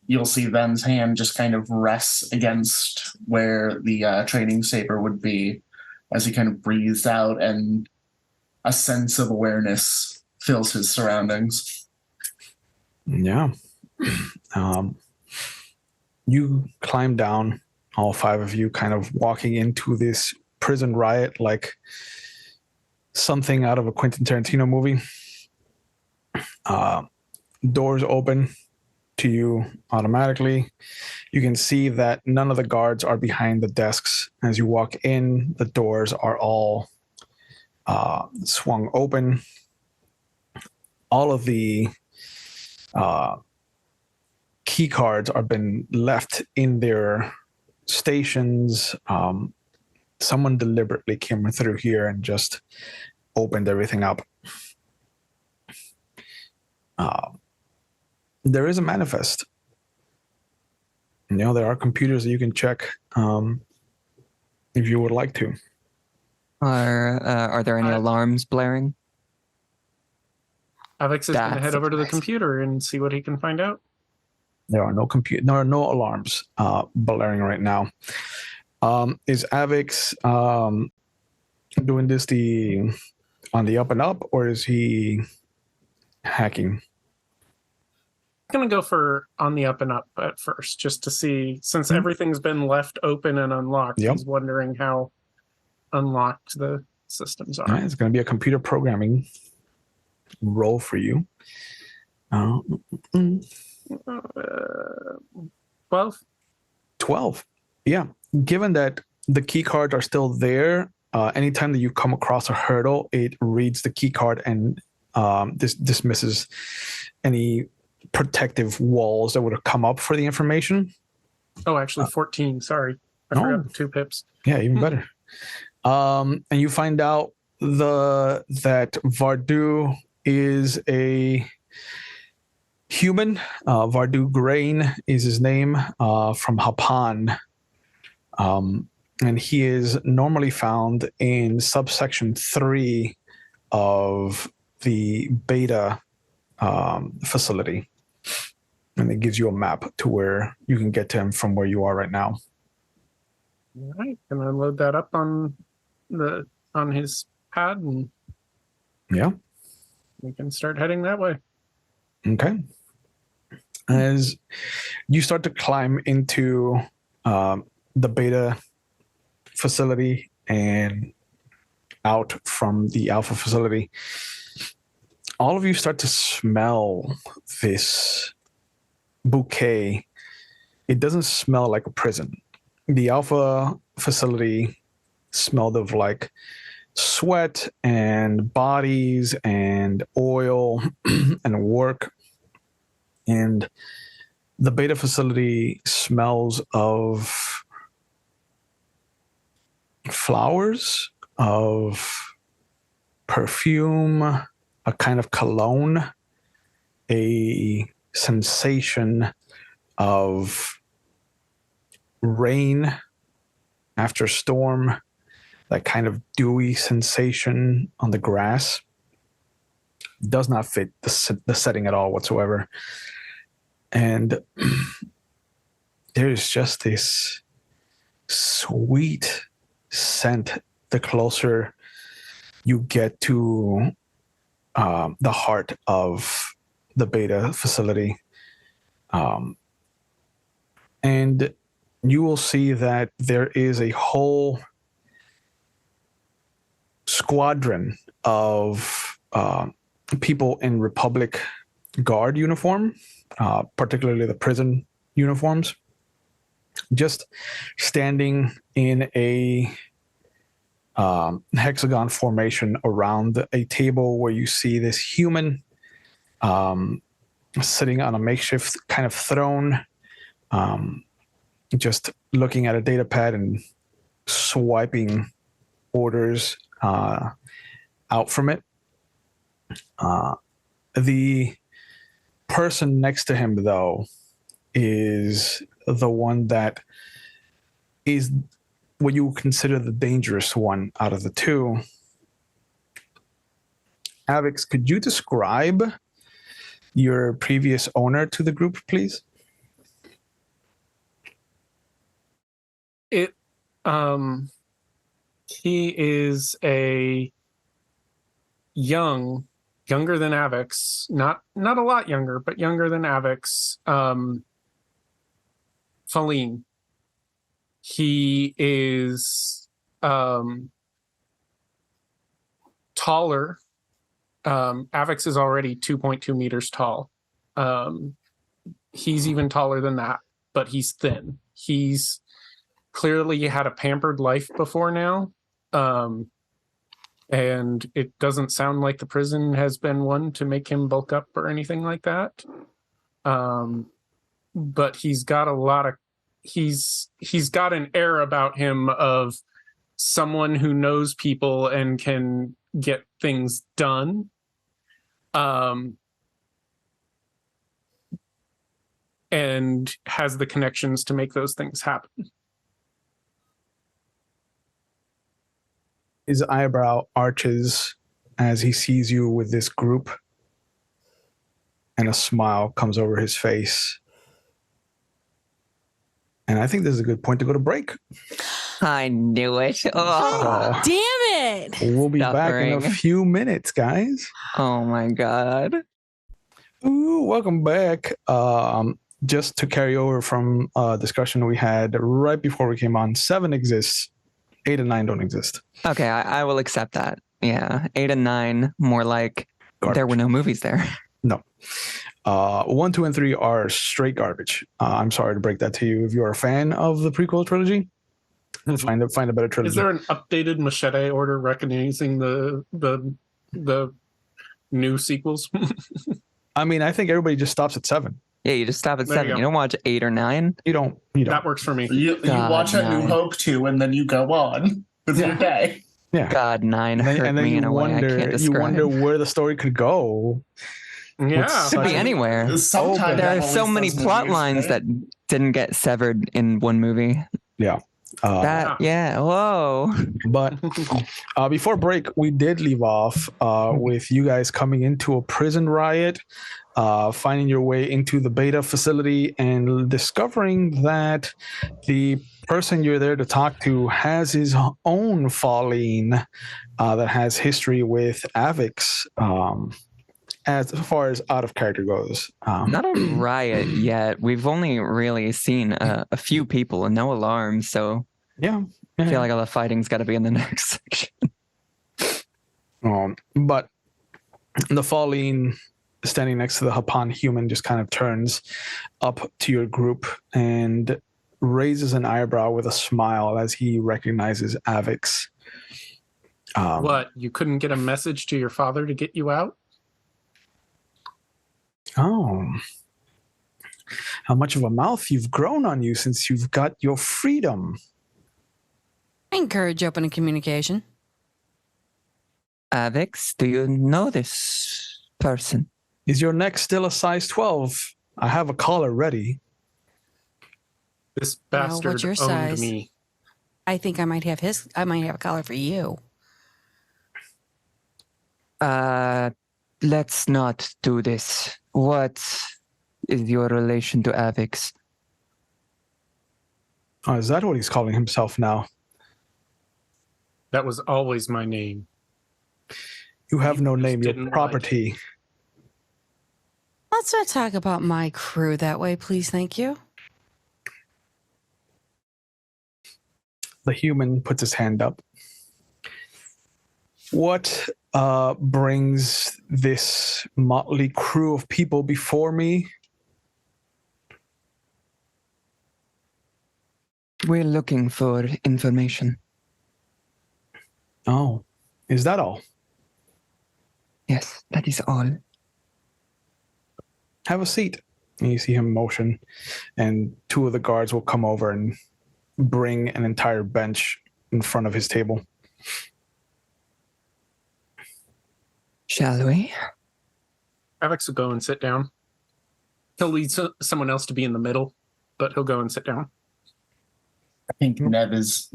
You'll see Ven's hand just kind of rests against where the training saber would be as he kind of breathes out, and a sense of awareness fills his surroundings. Yeah. You climb down, all five of you, kind of walking into this prison riot like something out of a Quentin Tarantino movie. Doors open to you automatically. You can see that none of the guards are behind the desks. As you walk in, the doors are all swung open. All of the key cards are been left in their stations. Someone deliberately came through here and just opened everything up. There is a manifest. There are computers that you can check if you would like to. Are there any alarms blaring? Alex is going to That's head over to the surprising. computer and see what he can find out. There are no alarms blaring right now. Is Avix doing this on the up and up, or is he hacking? I'm going to go for on the up and up at first, just to see, since everything's been left open and unlocked, Yep. he's wondering how unlocked the systems are. All right, it's going to be a computer programming role for you. 12? 12. Yeah. Given that the key cards are still there, anytime that you come across a hurdle, it reads the key card and dismisses any protective walls that would have come up for the information. Oh, actually 14. Sorry. I forgot the 2 pips. Yeah, even better. And you find out that Vardu is a human. Vardu Grain is his name, from Hapan. And he is normally found in subsection 3 of the beta facility. And it gives you a map to where you can get to him from where you are right now. All right. Can I load that up on his pad, and Yeah. we can start heading that way. Okay. As you start to climb into the beta facility and out from the alpha facility, all of you start to smell this bouquet. It doesn't smell like a prison. The alpha facility smelled of like sweat and bodies and oil and work. And the beta facility smells of flowers, of perfume, a kind of cologne, a sensation of rain after storm, that kind of dewy sensation on the grass. Does not fit the setting at all whatsoever. And there's just this sweet scent the closer you get to the heart of the beta facility. And you will see that there is a whole squadron of people in Republic Guard uniform, particularly the prison uniforms, just standing in a hexagon formation around a table where you see this human sitting on a makeshift kind of throne, just looking at a data pad and swiping orders out from it. The person next to him, though, is the one that is what you consider the dangerous one out of the two. Avix, could you describe your previous owner to the group, please? He is a younger than Avix, not a lot younger, but younger than Avix. Faline. He is taller. Avix is already 2.2 meters tall. He's even taller than that, but he's thin. He's clearly had a pampered life before now. And it doesn't sound like the prison has been one to make him bulk up or anything like that. But he's got he's got an air about him of someone who knows people and can get things done. And has the connections to make those things happen. His eyebrow arches as he sees you with this group, and a smile comes over his face. And I think this is a good point to go to break. I knew it. Oh, damn it. We'll be back in a few minutes, guys. Oh my God. Ooh, welcome back. Just to carry over from a discussion we had right before we came on, 7 exists, 8 and 9 don't exist. Okay, I will accept that. Yeah, 8 and 9, more like Garbage. There were no movies there. No. 1, 2, and 3 are straight garbage. I'm sorry to break that to you. If you're a fan of the prequel trilogy, find a better trilogy. Is there an updated machete order recognizing the new sequels? I mean, I think everybody just stops at 7. Yeah, you just stop at There 7. you You go. don't watch 8 or 9. You don't. That works for me. You God, watch A New no. Hope 2 and then you go on with your day. Yeah. God, 9 hurt And then me you in a way I can't wonder, describe. where the story could go. Yeah. Could be anywhere. Sometimes There that are so always many does plot movies, lines right? that didn't get severed in one movie. Yeah. Whoa. But before break, we did leave off with you guys coming into a prison riot, finding your way into the beta facility, and discovering that the person you're there to talk to has his own Faline that has history with Avix, as far as out of character goes. Not a riot yet. We've only really seen a few people and no alarms, so Yeah. I feel like all the fighting's got to be in the next section. But the Faline standing next to the Hapan human just kind of turns up to your group and raises an eyebrow with a smile as he recognizes Avix. What? You couldn't get a message to your father to get you out? Oh. How much of a mouth you've grown on you since you've got your freedom. I encourage open communication. Avix, do you know this person? Is your neck still a size 12? I have a collar ready. This Well, bastard what's your owned size? me. I think I might have a collar for you. Let's not do this. What is your relation to Avix? Oh, is that what he's calling himself now? That was always my name. You have You no just name, your didn't like property. Let's not talk about my crew that way, please. Thank you. The human puts his hand up. What brings this motley crew of people before me? We're looking for information. Oh, is that all? Yes, that is all. Have a seat. And you see him motion, and two of the guards will come over and bring an entire bench in front of his table. Shall we? Avex will go and sit down. He'll lead someone else to be in the middle, but he'll go and sit down. I think Nev is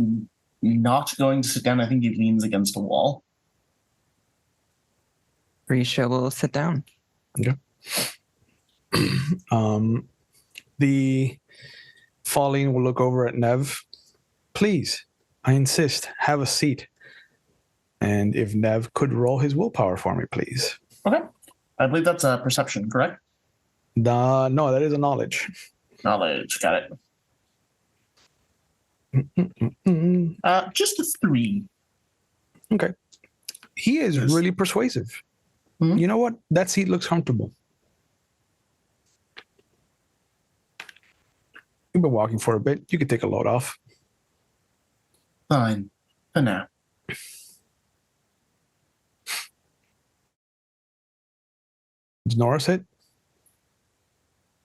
not going to sit down. I think he leans against a wall. Risha will sit down. Okay. The Falling will look over at Nev. Please, I insist, have a seat. And if Nev could roll his willpower for me, please. Okay. I believe that's a perception, correct? No, that is a knowledge. Knowledge. Got it. Just a 3. Okay. He is Yes. really persuasive. Mhm. You know what? That seat looks comfortable. You've been walking for a bit. You could take a load off. Fine. For now. Does Nora sit?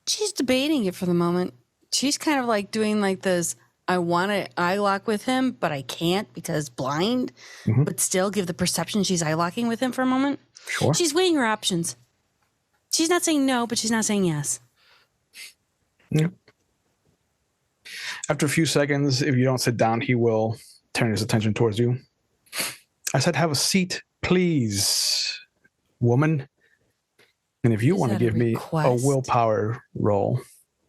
She's debating it for the moment. She's kind of like doing like this. I want to eye lock with him, but I can't because blind. Mhm. But still give the perception she's eye locking with him for a moment. Sure. She's weighing her options. She's not saying no, but she's not saying yes. Yeah. After a few seconds, if you don't sit down, he will turn his attention towards you. I said, have a seat, please, woman. And if you Is want to that a give me a request? willpower roll,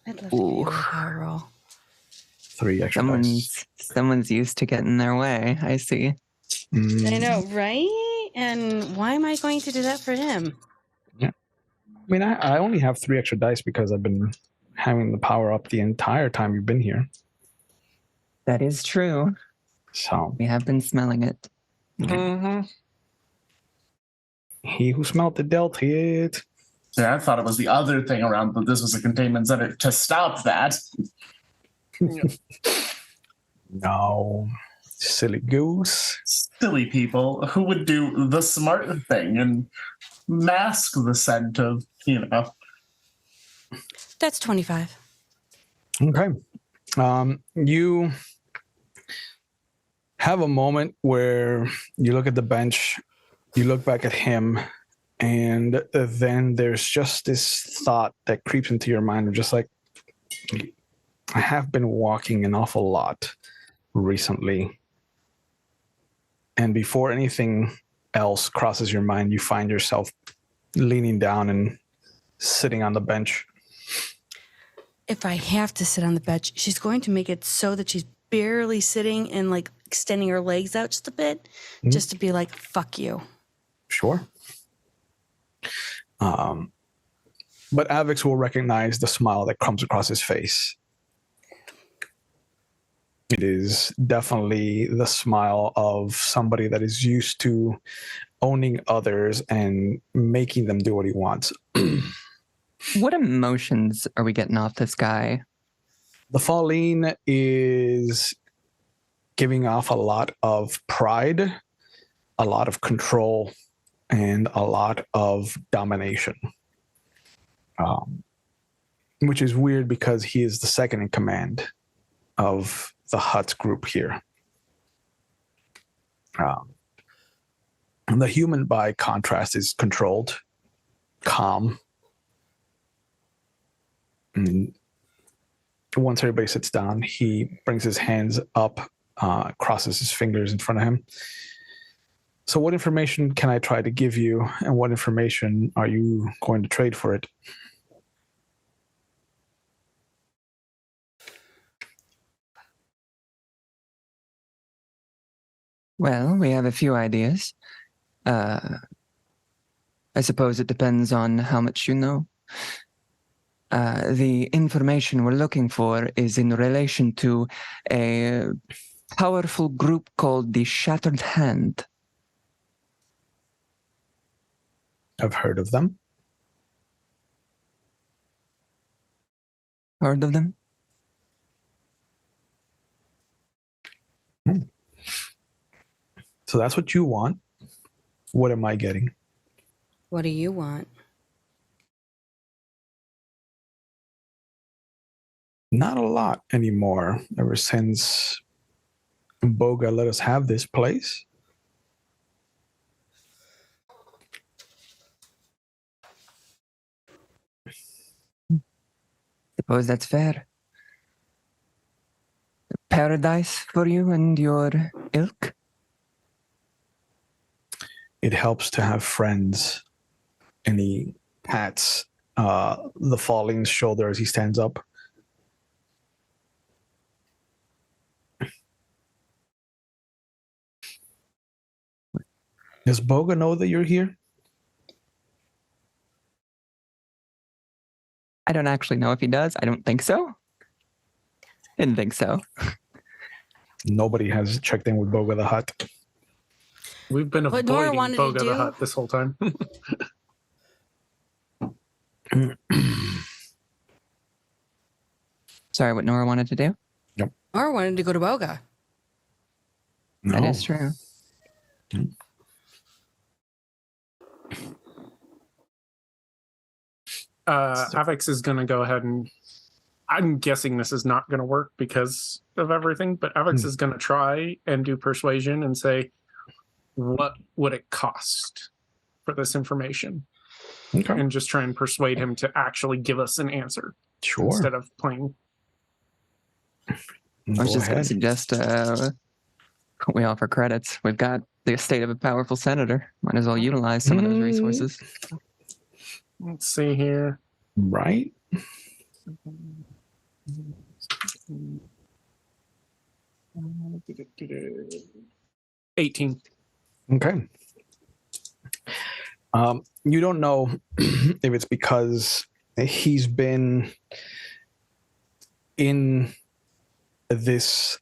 I'd love to give you a Ooh. willpower roll. 3 extra dice. Someone's used to getting their way. I see. I know, right? And why am I going to do that for him? I mean, I only have 3 extra dice because I've been having the power up the entire time you've been here. That is true. So We have been smelling it. Mm-hmm. he who smelt it dealt it. Yeah, I thought it was the other thing around, but this was a containment center to stop that. No, silly goose. Silly people who would do the smart thing and mask the scent of, That's 25. Okay. You have a moment where you look at the bench, you look back at him, and then there's just this thought that creeps into your mind of just like, I have been walking an awful lot recently. And before anything else crosses your mind, you find yourself leaning down and sitting on the bench. If I have to sit on the bench, she's going to make it so that she's barely sitting and like extending her legs out just a bit, Mhm. just to be like, fuck you. Sure. But Avix will recognize the smile that comes across his face. It is definitely the smile of somebody that is used to owning others and making them do what he wants. What emotions are we getting off this guy? The Falleen is giving off a lot of pride, a lot of control, and a lot of domination. Which is weird because he is the second in command of the Hutt group here. And the human, by contrast, is controlled, calm. And once everybody sits down, he brings his hands up, crosses his fingers in front of him. So what information can I try to give you, and what information are you going to trade for it? Well, we have a few ideas. I suppose it depends on how much you know. The information we're looking for is in relation to a powerful group called the Shattered Hand. I've heard of them. Heard of them? So that's what you want. What am I getting? What do you want? Not a lot anymore. Ever since Boga let us have this place. Suppose that's fair. Paradise for you and your ilk? It helps to have friends. And he pats the falling's shoulder as he stands up. Does Boga know that you're here? I don't actually know if he does. I don't think so. Didn't think so. Nobody has checked in with Boga the Hutt. We've been What Nora avoiding wanted to Boga do- the Hutt this whole time. Sorry, what Nora wanted to do? Or wanted to go to Boga. That is true. Avex is going to go ahead and I'm guessing this is not going to work because of everything, but Avex is going to try and do persuasion and say, what would it cost for this information? Okay. And just try and persuade him to actually give us an answer Sure. instead of playing. I was just going to suggest we offer credits. We've got the estate of a powerful senator. Might as well utilize some of those resources. Let's see here. Right? 18. Okay. You don't know if it's because he's been in this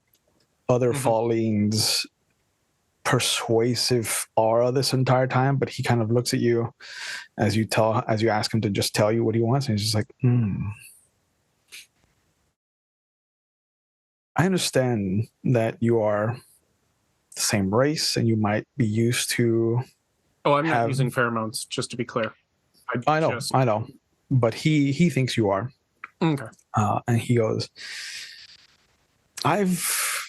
other Falling's persuasive aura this entire time, but he kind of looks at you as you ask him to just tell you what he wants, and he's just like, I understand that you are the same race and you might be used to. Oh, I'm not using pheromones, just to be clear. I know, but he thinks you are. Okay. And he goes, I've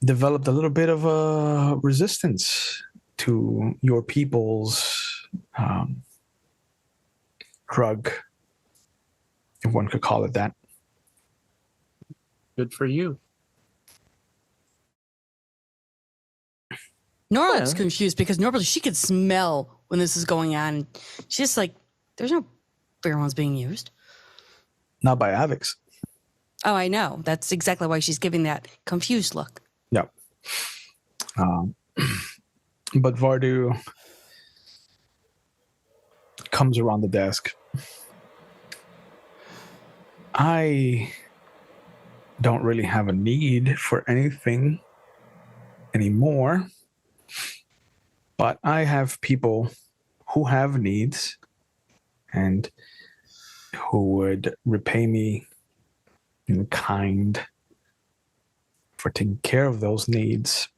developed a little bit of a resistance to your people's drug, if one could call it that. Good for you. Nora looks confused because normally she could smell when this is going on. She's just like, there's no pheromones being used. Not by Avix. Oh, I know. That's exactly why she's giving that confused look. Yep. But Vardu comes around the desk. I don't really have a need for anything anymore, but I have people who have needs and who would repay me in kind for taking care of those needs.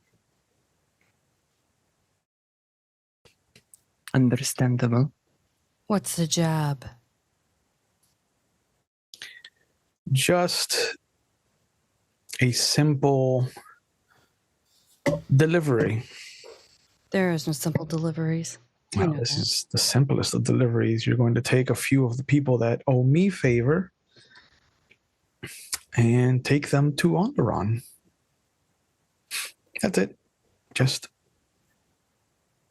Understandable. What's the job? Just a simple delivery There is no simple deliveries. You Well, know this that. is the simplest of deliveries. You're going to take a few of the people that owe me favor and take them to Onderon. That's it. Just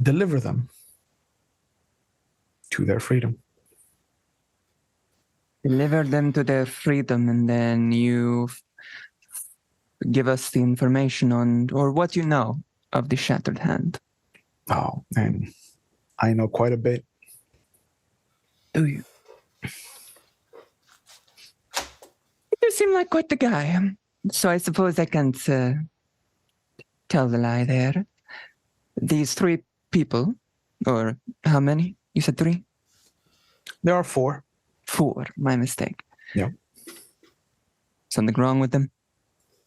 deliver them to their freedom. Deliver them to their freedom, and then you give us the information on, or what you know of the Shattered Hand. Oh, and I know quite a bit. Do you? You seem like quite the guy. So I suppose I can't tell the lie there. These 3 people, or how many? You said 3? There are 4. 4, my mistake. Yep. Something wrong with them?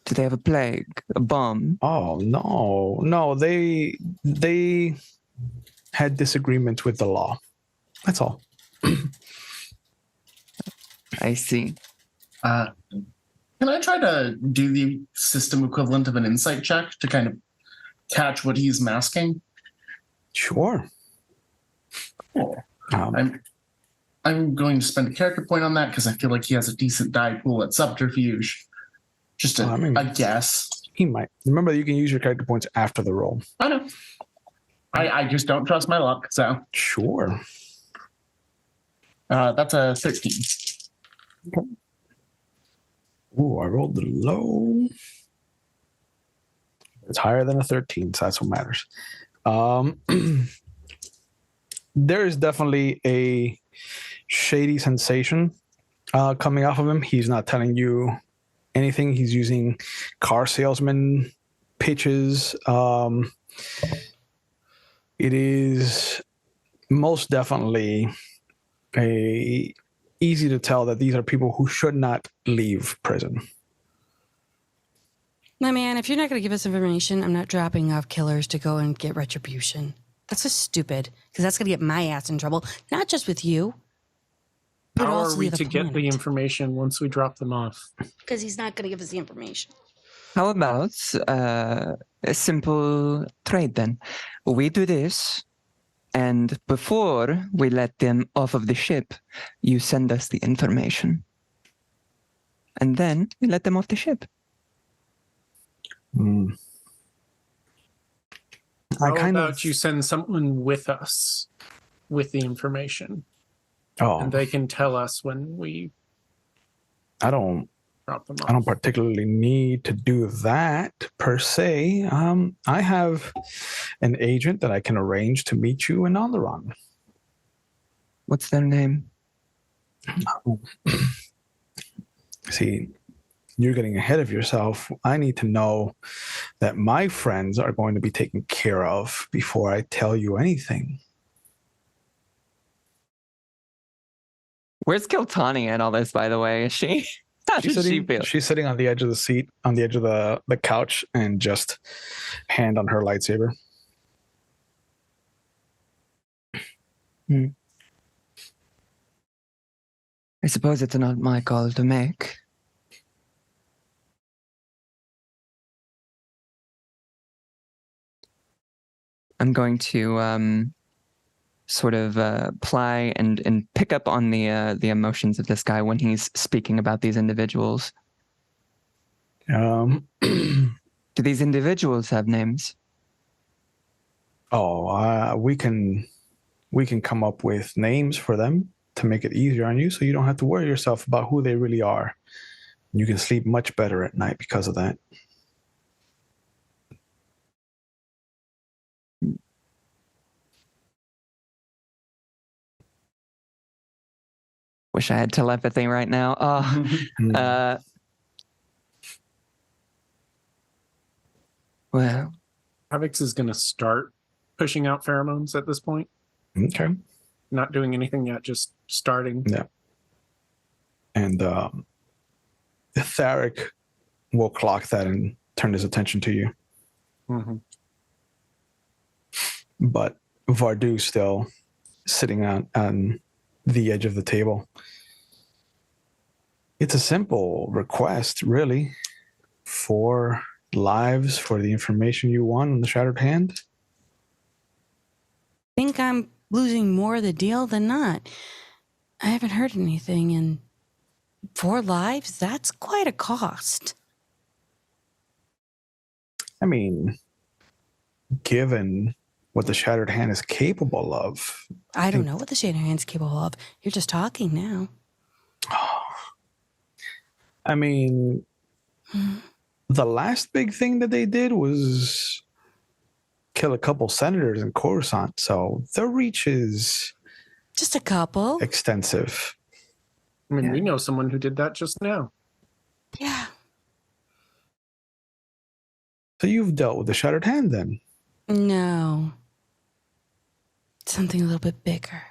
Do they have a plague, a bomb? Oh, no. They had disagreements with the law. That's all. I see. Can I try to do the system equivalent of an insight check to kind of catch what he's masking? Sure. Cool. I'm going to spend a character point on that because I feel like he has a decent die pool at subterfuge. Just a guess. He might. Remember, you can use your character points after the roll. I know. I just don't trust my luck, so. Sure. That's a 13. Okay. Ooh, I rolled the low. It's higher than a 13, so that's what matters. There is definitely a shady sensation coming off of him. He's not telling you anything. He's using car salesman pitches. It is most definitely easy to tell that these are people who should not leave prison. My man, if you're not going to give us information, I'm not dropping off killers to go and get retribution. That's just stupid, because that's going to get my ass in trouble, not just with you. But How also are we the to get the planet. information once we drop them off? Because he's not going to give us the information. How about a simple trade then? We do this, and before we let them off of the ship, you send us the information. And then we let them off the ship. How about you send someone with us with the information? And they can tell us when we I don't drop them off. I don't particularly need to do that per se. I have an agent that I can arrange to meet you in Onderon. What's their name? See, you're getting ahead of yourself. I need to know that my friends are going to be taken care of before I tell you anything. Where's Kiltani in all this, by the way? Is she? How does she feel? She's sitting on the edge of the seat, on the edge of the couch, and just hand on her lightsaber. I suppose it's not my call to make. I'm going to sort of ply and pick up on the emotions of this guy when he's speaking about these individuals. Do these individuals have names? We can come up with names for them to make it easier on you, so you don't have to worry yourself about who they really are. You can sleep much better at night because of that. Wish I had telepathy right now. Well, Havix is going to start pushing out pheromones at this point. Okay. Not doing anything yet, just starting. Yeah. And Tharic will clock that and turn his attention to you. Mm-hmm. But Vardu's still sitting on the edge of the table. It's a simple request, really. 4 lives for the information you want on the Shattered Hand. think I'm losing more of the deal than not. I haven't heard anything, and 4 lives, that's quite a cost. I mean, given what the Shattered Hand is capable of. I don't know what the Shattered Hand's capable of. You're just talking now. I mean, the last big thing that they did was kill a couple senators in Coruscant, so their reach is Just a couple. extensive. I mean, Yeah. we know someone who did that just now. Yeah. So you've dealt with the Shattered Hand then? No. Something a little bit bigger.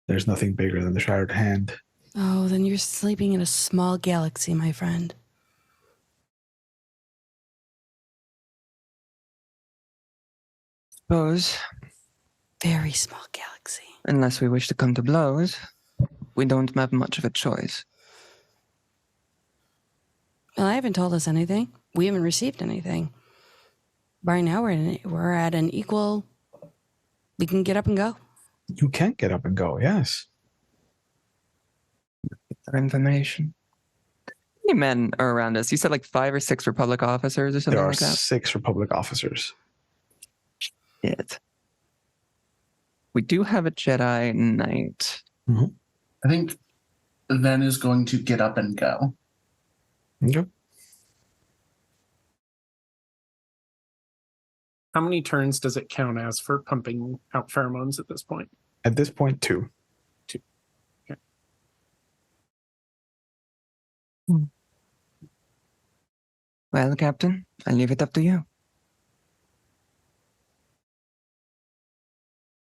There's nothing bigger than the Shattered Hand. Oh, then you're sleeping in a small galaxy, my friend. Suppose, Very small galaxy. unless we wish to come to blows, we don't have much of a choice. Well, I haven't told us anything. We haven't received anything. Right now, we're at an equal. We can get up and go. You can't get up and go, yes. Our information. How many men are around us? You said like 5 or 6 Republic officers or something There are like that? 6 Republic officers. Shit. We do have a Jedi Knight. I think Ven is going to get up and go. Okay. How many turns does it count as for pumping out pheromones at this point? At this point, 2. Well, Captain, I leave it up to you.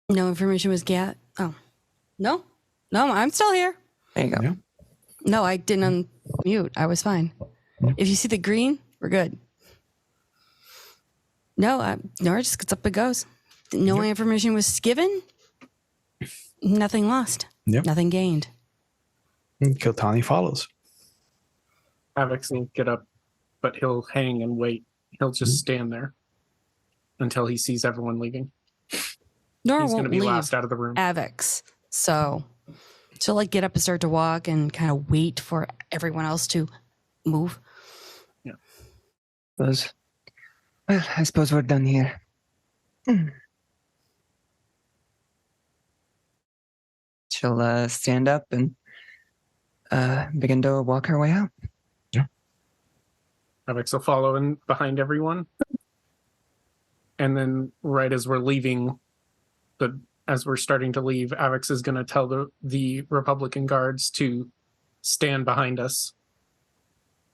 No information was Oh, no, I'm still here. There you go. Yeah. No, I didn't unmute. I was fine. Yeah. If you see the green, we're good. No, Nora just gets up and goes. No information was given. Nothing lost. Yep. Nothing gained. And Kiltani follows. Avix will get up, but he'll hang and wait. He'll just stand there until he sees everyone leaving. Nora He's going to won't be leave last out of the room. Avex, so she'll like get up and start to walk and kind of wait for everyone else to move. Well, I suppose we're done here. She'll stand up and begin to walk her way out. Avix will follow in behind everyone. And then right as we're leaving, as we're starting to leave, Avix is going to tell the Republican guards to stand behind us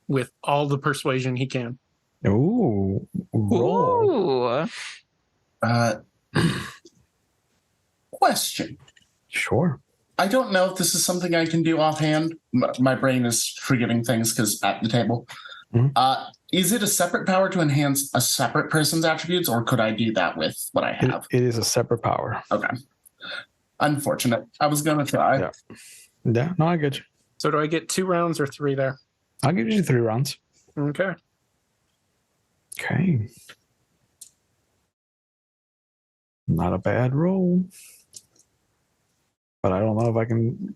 with all the persuasion he can. Ooh. Roll. Ooh. Question. Sure. I don't know if this is something I can do offhand. My brain is forgetting things because at the table. Mhm. Is it a separate power to enhance a separate person's attributes, or could I do that with what I have? It is a separate power. Okay. Unfortunate. I was going to try. Yeah. Yeah, no, I get you. So do I get 2 rounds or 3 there? I'll give you 3 rounds. Okay. Okay. Not a bad roll. But I don't know if I can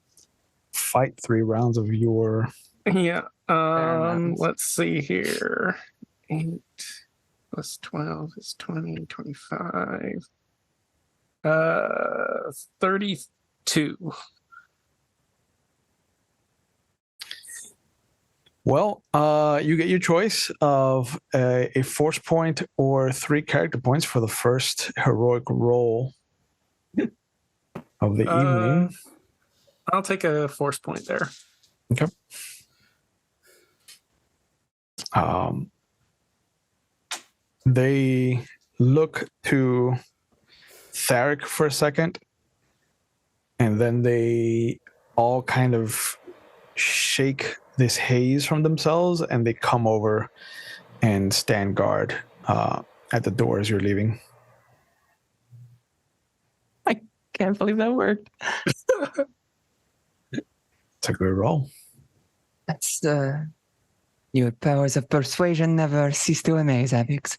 fight 3 rounds of your... Yeah. enough. Let's see here. 8 plus 12 is 20, 25. 32. Well, you get your choice of a force point or 3 character points for the first heroic roll of the evening. I'll take a force point there. Okay. They look to Tharic for a second, and then they all kind of shake this haze from themselves, and they come over and stand guard at the door as you're leaving. Can't believe that worked. It's a good roll. That's your powers of persuasion never cease to amaze, Avix.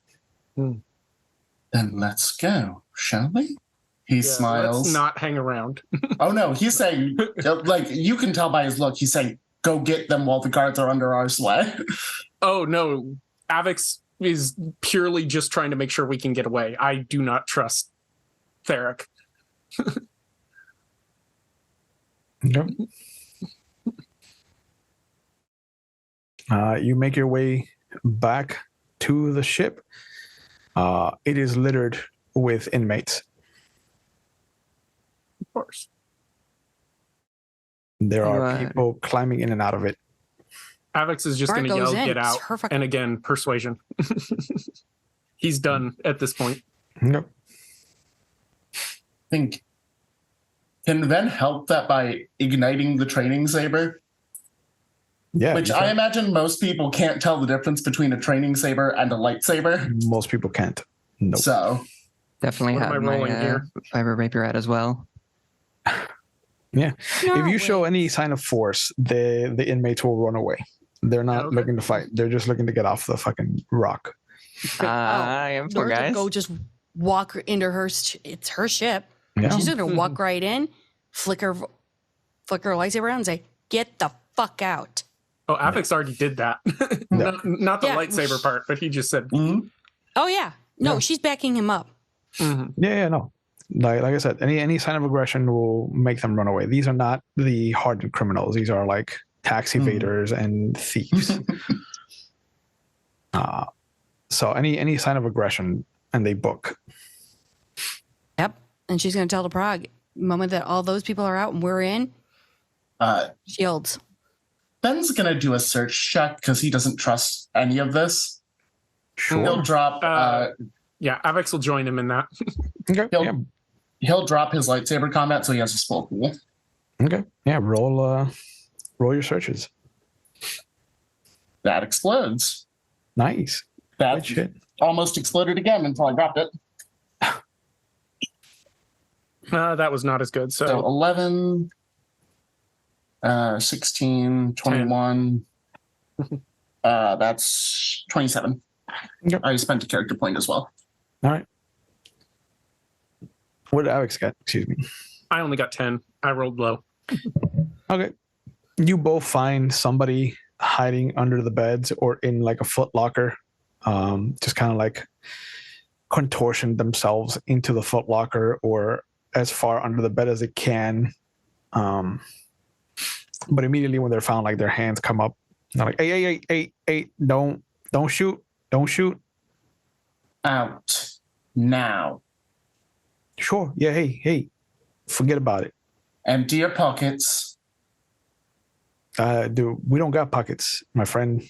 Then let's go, shall we? He Yeah, smiles. Let's not hang around. Oh no, he's saying, like, you can tell by his look, he's saying, go get them while the guards are under our sway. Oh no, Avix is purely just trying to make sure we can get away. I do not trust Theric. Okay. You make your way back to the ship. It is littered with inmates. Of course. There You, are people climbing in and out of it. Avix is just going to Bart yell, goes in. get out. It's her fucking- And again, persuasion. He's done at this point. Yep. Think can Ven help that by igniting the training saber? Yeah. Which I imagine most people can't tell the difference between a training saber and a lightsaber. Most people can't. Nope. So Definitely What am have I my rolling here? fiber rapier out as well. Yeah. No, If you show wait. any sign of force, the inmates will run away. They're not Okay. looking to fight. They're just looking to get off the fucking rock. I am poor North will guys. go just walk into her. It's her ship. Yeah. She's gonna walk right in, flicker her lightsaber on, and say, "Get the fuck out." Oh, Avix already did that. Yeah. Not the Yeah. lightsaber part, but he just said, mhm. Oh yeah, no, Yeah. she's backing him up. mhm. Yeah, no. Like I said, any sign of aggression will make them run away. These are not the hardened criminals. These are like tax evaders and thieves. So any sign of aggression and they book. Yep, and she's gonna tell the Prague the moment that all those people are out and we're in. Shields. Ben's gonna do a search check because he doesn't trust any of this. Sure. He'll drop. Yeah, Avix will join him in that. Okay. He'll- Yeah. He'll drop his lightsaber combat so he has a spell pool. Okay. Yeah. Roll your searches. That explodes. Nice. That Good shit. almost exploded again until I dropped it. That was not as good. So So 11, 16, 21. That's 27. Yep. I spent a character point as well. All right. What did Alex get? Excuse me. I only got 10. I rolled low. Okay. You both find somebody hiding under the beds or in like a foot locker, just kind of like contortion themselves into the foot locker or as far under the bed as they can. But immediately when they're found, like their hands come up. They're like, hey, don't shoot. Don't shoot. Out now. Sure. Yeah. Hey, forget about it. Empty your pockets. Dude, we don't got pockets, my friend.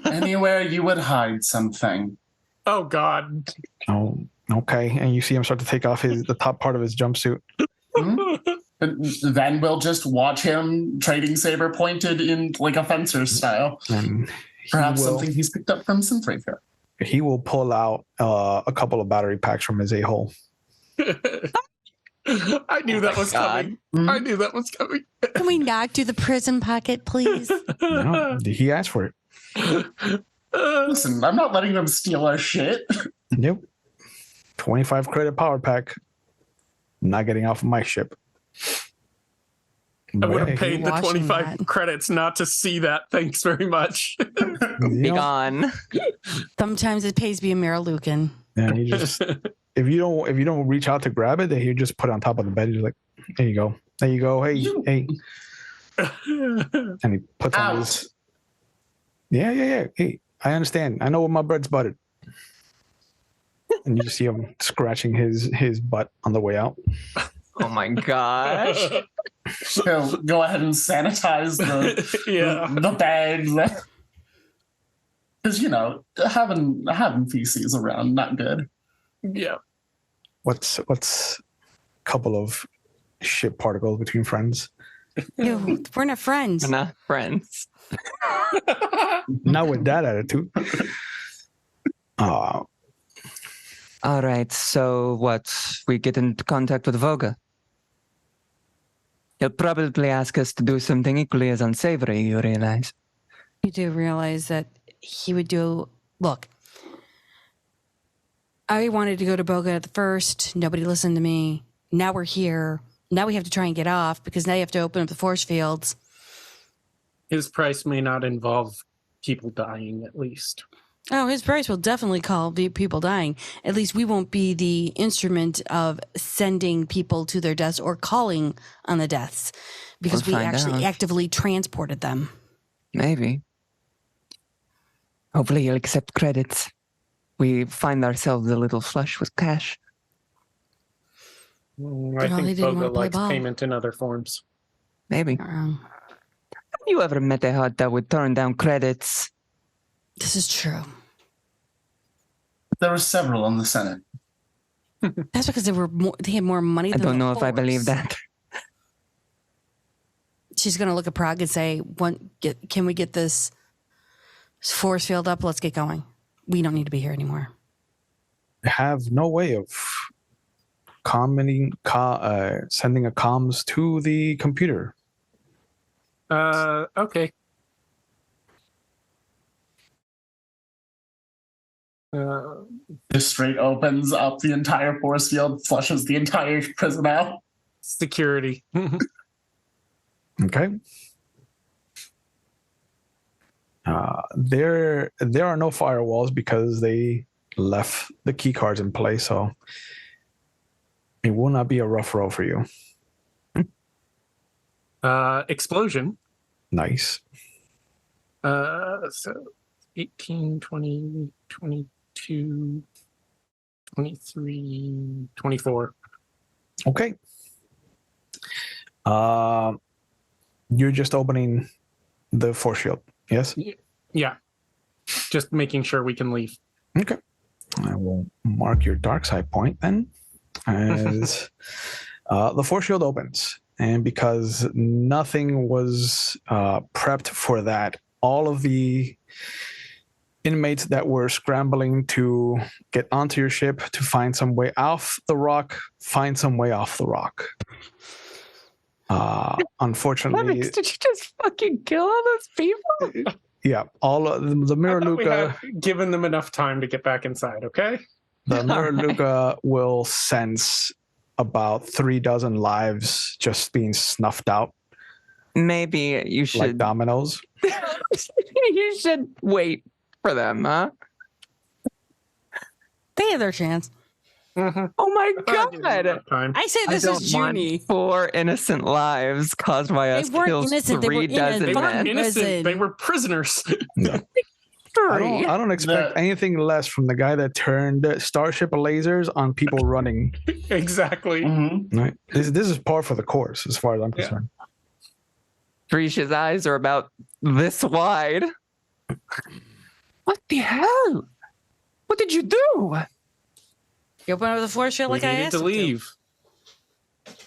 Anywhere you would hide something. Oh, God. Oh, okay. And you see him start to take off the top part of his jumpsuit. Hmm? Then we'll just watch him trading saber pointed in like a fencer style. And Perhaps something he's picked up from Synthraker. he will pull out a couple of battery packs from his a-hole. I knew that was coming. Hmm? I knew that was coming. Can we not do the prison pocket, please? No, he asked for it. Listen, I'm not letting them steal our shit. Yep. 25 credit power pack. Not getting off of my ship. I But would hey, have paid the Watching 25 that. credits not to see that. Thanks very much. you Be know, gone. Sometimes it pays to be a Marilucan. and you just if you don't reach out to grab it, then you just put it on top of the bed. You're like, there you go. There you go. Hey, You- hey. And he puts on his Out. Yeah. Hey, I understand. I know where my bread's buttered. And you just see him scratching his butt on the way out. Oh my gosh. He'll go ahead and sanitize the bag. Because, having feces around, not good. Yeah. What's a couple of shit particles between friends? Ew, we're not friends. We're not friends. Not with that attitude. All right, so what? We get into contact with Voga. He'll probably ask us to do something equally as unsavory, you realize. You do realize that he would do. Look, I wanted to go to Boga at the first. Nobody listened to me. Now we're here. Now we have to try and get off because now you have to open up the force fields. His price may not involve people dying, at least. Oh, his price will definitely call the people dying. At least we won't be the instrument of sending people to their deaths or calling on the deaths because we We'll find actually out. actively transported them. Maybe. Hopefully you'll accept credits. We find ourselves a little flush with cash. I Well, they think didn't wanna Boga play likes ball. payment in other forms. Maybe. Have you ever met a heart that would turn down credits? This is true. There were several in the Senate. That's because they had more money I than don't the know if I Force. believe that. She's going to look at Prague and say, can we get this force field up? Let's get going. We don't need to be here anymore. Have no way of sending a comms to the computer. Okay. Just straight opens up the entire force field, flushes the entire prison out. Security. Okay. There are no firewalls because they left the key cards in place, so it will not be a rough road for you. Explosion. Nice. So 18, 20, 22, 23, 24. Okay. You're just opening the force shield, yes? Yeah. Just making sure we can leave. Okay. I will mark your dark side point then as the force shield opens. And because nothing was prepped for that, all of the inmates that were scrambling to get onto your ship to find some way off the rock, find some way off the rock. Unfortunately, Did you just fucking kill all those people? yeah, all of the Mirror I thought we Luca, had given them enough time to get back inside, okay? the Mirror Alright. Luca will sense about 36 lives just being snuffed out Maybe you like should. dominoes. You should wait for them, huh? They have their chance. Mm-hmm. Oh my god! Time. I say I this don't is want Junie. 4 innocent lives caused by us weren't kills innocent, they were 3 in a dozen They fun weren't men. innocent. prison. They were prisoners. No. I don't expect anything less from the guy that turned starship lasers on people running. Exactly. Mm-hmm. Right? This is par for the course, as far as I'm Yeah. concerned. Grisha's eyes are about this wide. What the hell? What did you do? You open up the force field We like I needed asked to him leave.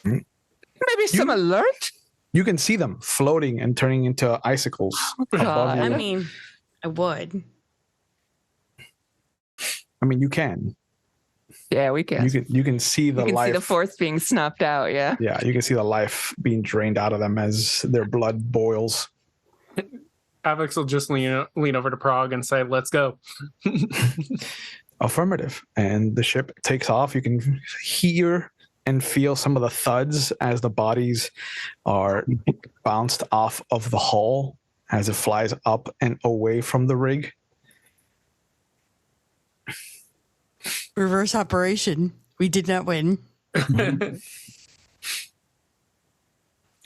Maybe some alert? You can see them floating and turning into icicles above God. you. I mean, I would. I mean, you can. Yeah, we can. You can see the You can life. see the force being snuffed out, yeah. Yeah, you can see the life being drained out of them as their blood boils. Avex will just lean over to Prague and say, "Let's go." Affirmative. And the ship takes off. You can hear and feel some of the thuds as the bodies are bounced off of the hull as it flies up and away from the rig. Reverse operation. We did not win.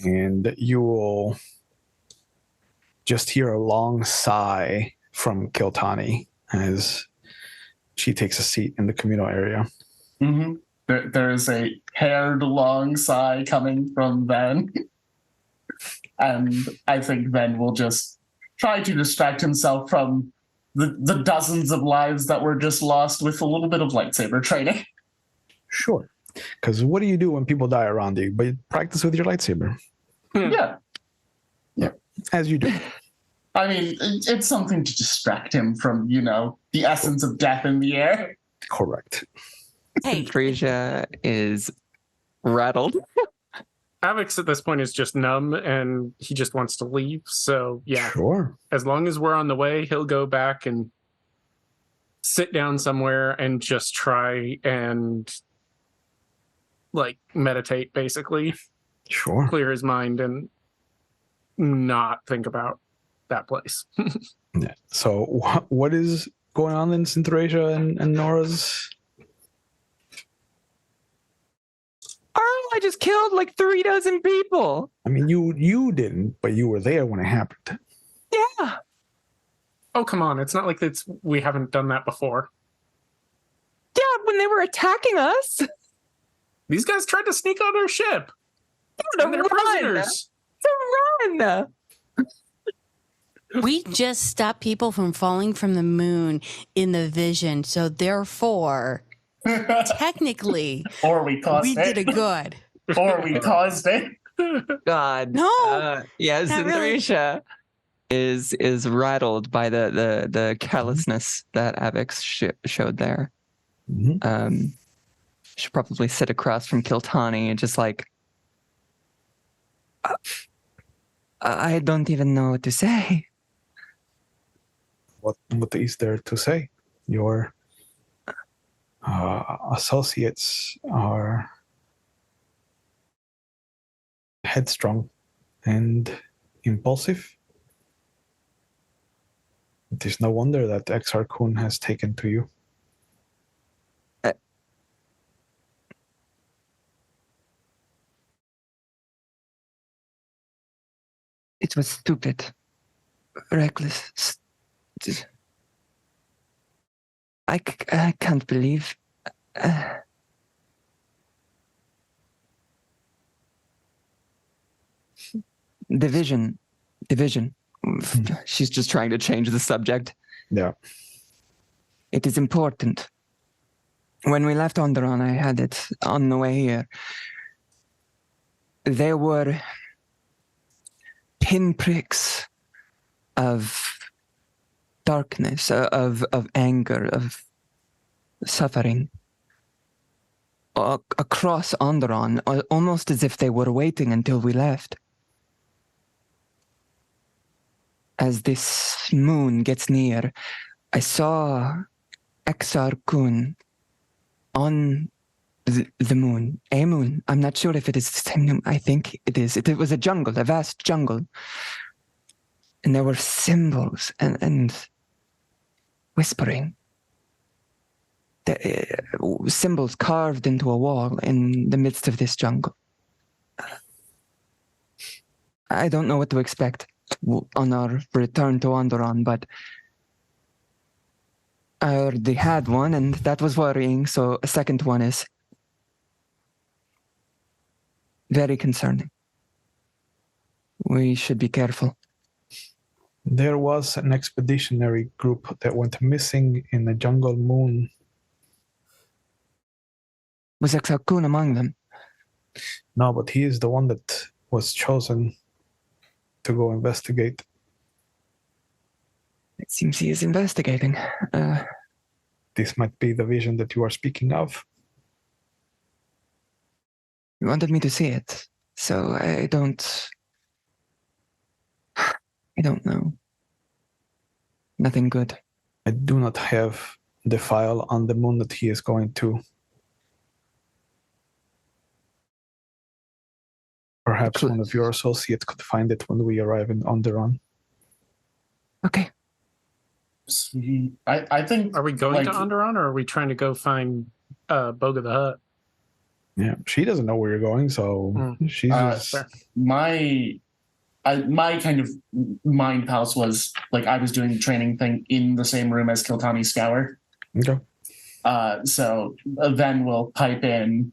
And you will just hear a long sigh from Kiltani as she takes a seat in the communal area. Mm-hmm. There is a haired long sigh coming from Ben. And I think Ben will just try to distract himself from the dozens of lives that were just lost with a little bit of lightsaber training. Sure. Because what do you do when people die around you? But you practice with your lightsaber, Yeah. as you do. I mean, it's something to distract him from, the essence of death in the air. Correct. Hey, Grisha is rattled. Avex at this point is just numb and he just wants to leave. So yeah, Sure. as long as we're on the way, he'll go back and sit down somewhere and just try and like meditate, basically Sure. clear his mind and not think about that place. Yeah. So what is going on in Centrasia and Nora's? Oh, I just killed like 36 people. I mean, you didn't, but you were there when it happened. Yeah. Oh, come on. It's not like we haven't done that before. Yeah, when they were attacking us. These guys tried to sneak on our ship. To And they're run. prisoners. To run. We just stopped people from falling from the moon in the vision. So therefore, technically, Or we caused we it. did a good. Or we caused it. God. No, Yeah, not really. Centrasia is rattled by the callousness that Avex showed there. Mm-hmm. Should probably sit across from Kiltani and just like, I don't even know what to say. What is there to say? Your associates are headstrong and impulsive. It is no wonder that Exar Kun has taken to you. It was stupid, reckless. I can't believe. Division. She's just trying to change the subject. Yeah. It is important. When we left Onderon, I had it on the way here. There were pinpricks of darkness, of anger, of suffering across Onderon, almost as if they were waiting until we left. As this moon gets near, I saw Exar Kun on the moon, a moon. I'm not sure if it is the same moon. I think it is. It was a jungle, a vast jungle. And there were symbols and whispering. Symbols carved into a wall in the midst of this jungle. I don't know what to expect on our return to Onderon, but I already had one, and that was worrying, so a second one is very concerning. We should be careful. There was an expeditionary group that went missing in the jungle moon. Was Exar Kun among them? No, but he is the one that was chosen to go investigate. It seems he is investigating. This might be the vision that you are speaking of. You wanted me to see it, so I don't know. Nothing good. I do not have the file on the moon that he is going to. Perhaps one of your associates could find it when we arrive in Onderon. Okay. Sweet. I think. Are we going like, to Onderon, or are we trying to go find Boga the Hutt? Yeah, she doesn't know where you're going, so she's just... Fair. my kind of mind palace was like I was doing the training thing in the same room as Kiltani Scour. Okay. So then we'll pipe in.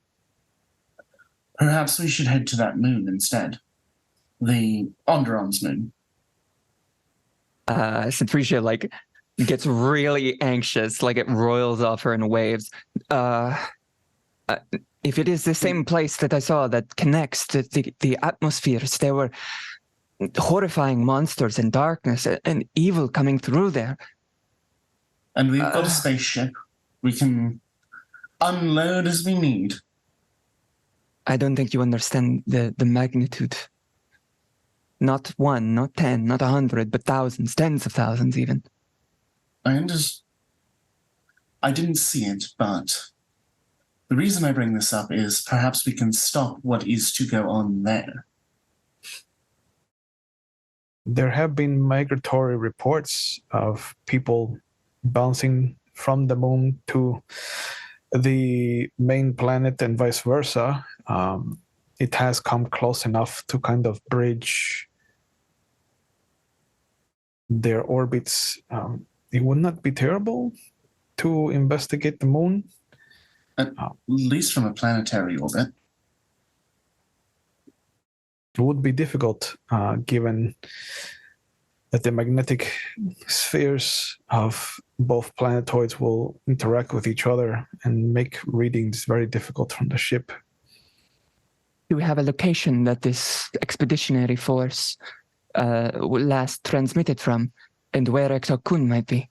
Perhaps we should head to that moon instead. The Onderon's moon. Centrasia like gets really anxious, like it roils off her in waves. If it is the same place that I saw that connects to the atmospheres, there were horrifying monsters and darkness and evil coming through there. And we've got a spaceship. We can unload as we need. I don't think you understand the magnitude. Not 1, not 10, not 100, but thousands, tens of thousands even. I didn't see it, but the reason I bring this up is perhaps we can stop what is to go on there. There have been migratory reports of people bouncing from the moon to the main planet and vice versa. It has come close enough to kind of bridge their orbits. It would not be terrible to investigate the moon. At least from a planetary orbit. It would be difficult given that the magnetic spheres of both planetoids will interact with each other and make readings very difficult from the ship. Do we have a location that this expeditionary force will last transmitted from, and where Exokun might be?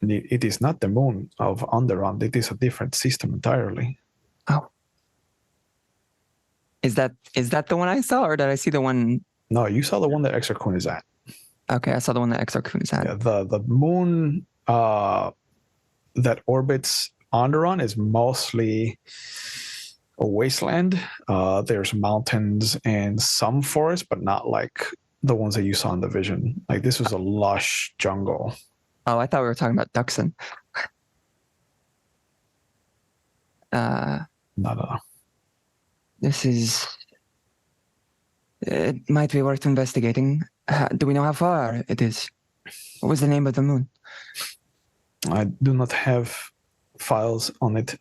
It is not the moon of Onderon. It is a different system entirely. Oh. Is that the one I saw, or did I see the one? No, you saw the one that Exokun is at. Okay, I saw the one that Exokun is at. Yeah, the moon that orbits Onderon is mostly a wasteland. There's mountains and some forest, but not like the ones that you saw in the vision. Like this was a lush jungle. Oh, I thought we were talking about Duxon. No. This is... It might be worth investigating. Do we know how far it is? What was the name of the moon? I do not have files on it.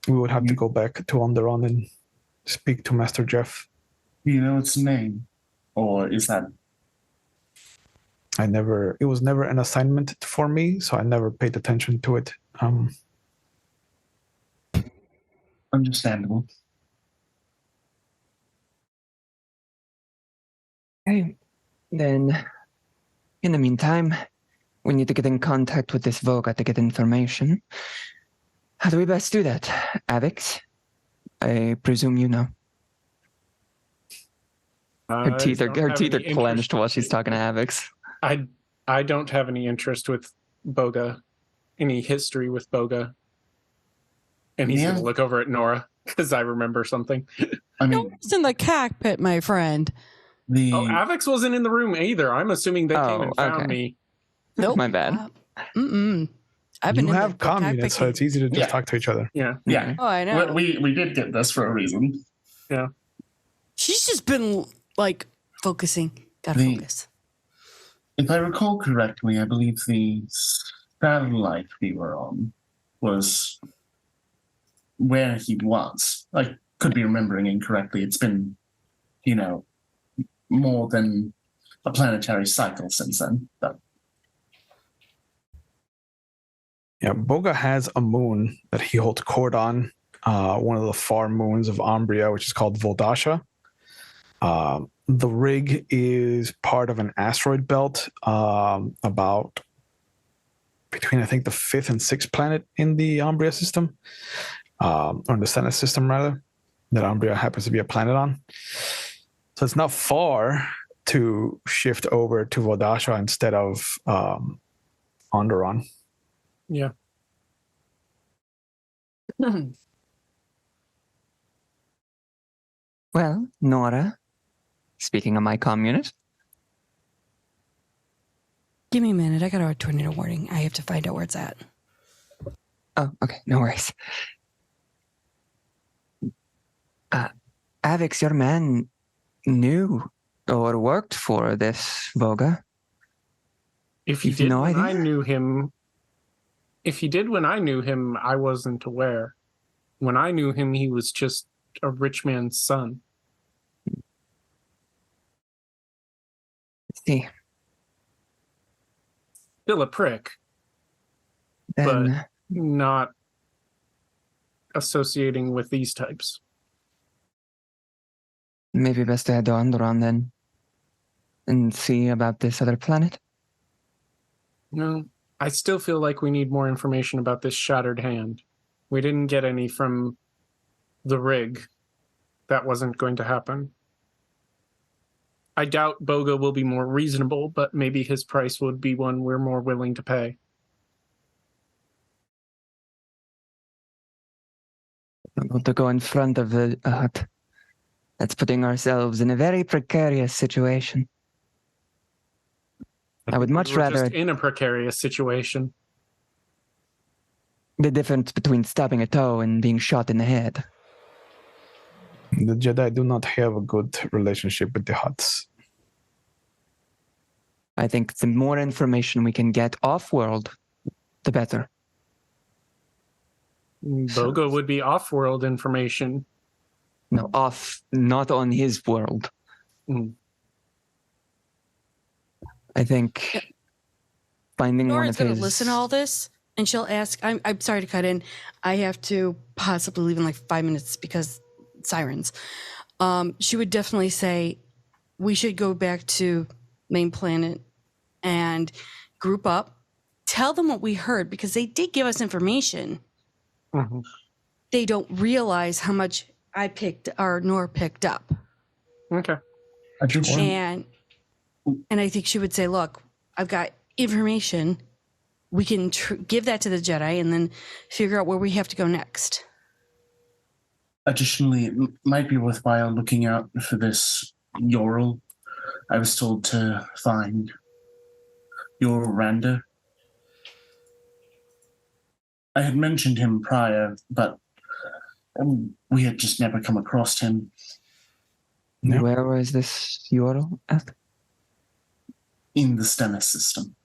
We would have to go back to Onderon and speak to Master Jeff. Do you know its name? Or is that... It was never an assignment for me, so I never paid attention to it. Understandable. Okay. Then, in the meantime, we need to get in contact with this Voga to get information. How do we best do that? Avix? I presume you know. Her teeth are clenched while she's talking to Avix. I don't have any interest with Boga, any history with Boga. And he's going to look over at Nora because I remember something. I mean, Nora's in the cockpit, my friend. Avix wasn't in the room either. I'm assuming they came and found me. Nope. My bad. I've been You in have the comm units, so cockpit. it's easy to just talk to each other. Yeah. Yeah. Oh, I know. We did get this for a reason. Yeah. She's just been like focusing. Gotta focus. If I recall correctly, I believe the satellite we were on was where he was. I could be remembering incorrectly. It's been, more than a planetary cycle since then. But yeah, Boga has a moon that he holds court on, one of the far moons of Umbria, which is called Voldasha. The rig is part of an asteroid belt about between, I think, the 5th and 6th planet in the Umbria system, or the Senate system, rather, that Umbria happens to be a planet on. So it's not far to shift over to Voldasha instead of Onderon. Yeah. Well, Nora, speaking of my comm unit. Give me a minute. I got a tornado warning. I have to find out where it's at. Oh, okay. No worries. Avix, your man knew or worked for this Voga. If he You've did no when I idea? knew him, I wasn't aware. When I knew him, he was just a rich man's son. Let's see. Still a prick, Then not associating with these types. maybe best to head to Onderon then and see about this other planet. No, I still feel like we need more information about this shattered hand. We didn't get any from the rig. That wasn't going to happen. I doubt Boga will be more reasonable, but maybe his price would be one we're more willing to pay. We're going to go in front of the hut. That's putting ourselves in a very precarious situation. I would much We're rather just in a precarious situation. the difference between stubbing a toe and being shot in the head. The Jedi do not have a good relationship with the Hutts. I think the more information we can get off-world, the better. Bogo would be off-world information. No, not on his world. Mm. I think finding one Nora's of going his... to listen to all this, and she'll ask. I'm sorry to cut in. I have to possibly leave in like 5 minutes because sirens. She would definitely say we should go back to main planet and group up. Tell them what we heard because they did give us information. Mhm. They don't realize how much I picked or Nora picked up. Okay. I think she, And I think she would say, look, I've got information. We can give that to the Jedi and then figure out where we have to go next. additionally, it might be worthwhile looking out for this Yorl. I was told to find Yorl Randa. I had mentioned him prior, but we had just never come across him. Yeah. Where was this URL at? In the Stennis system.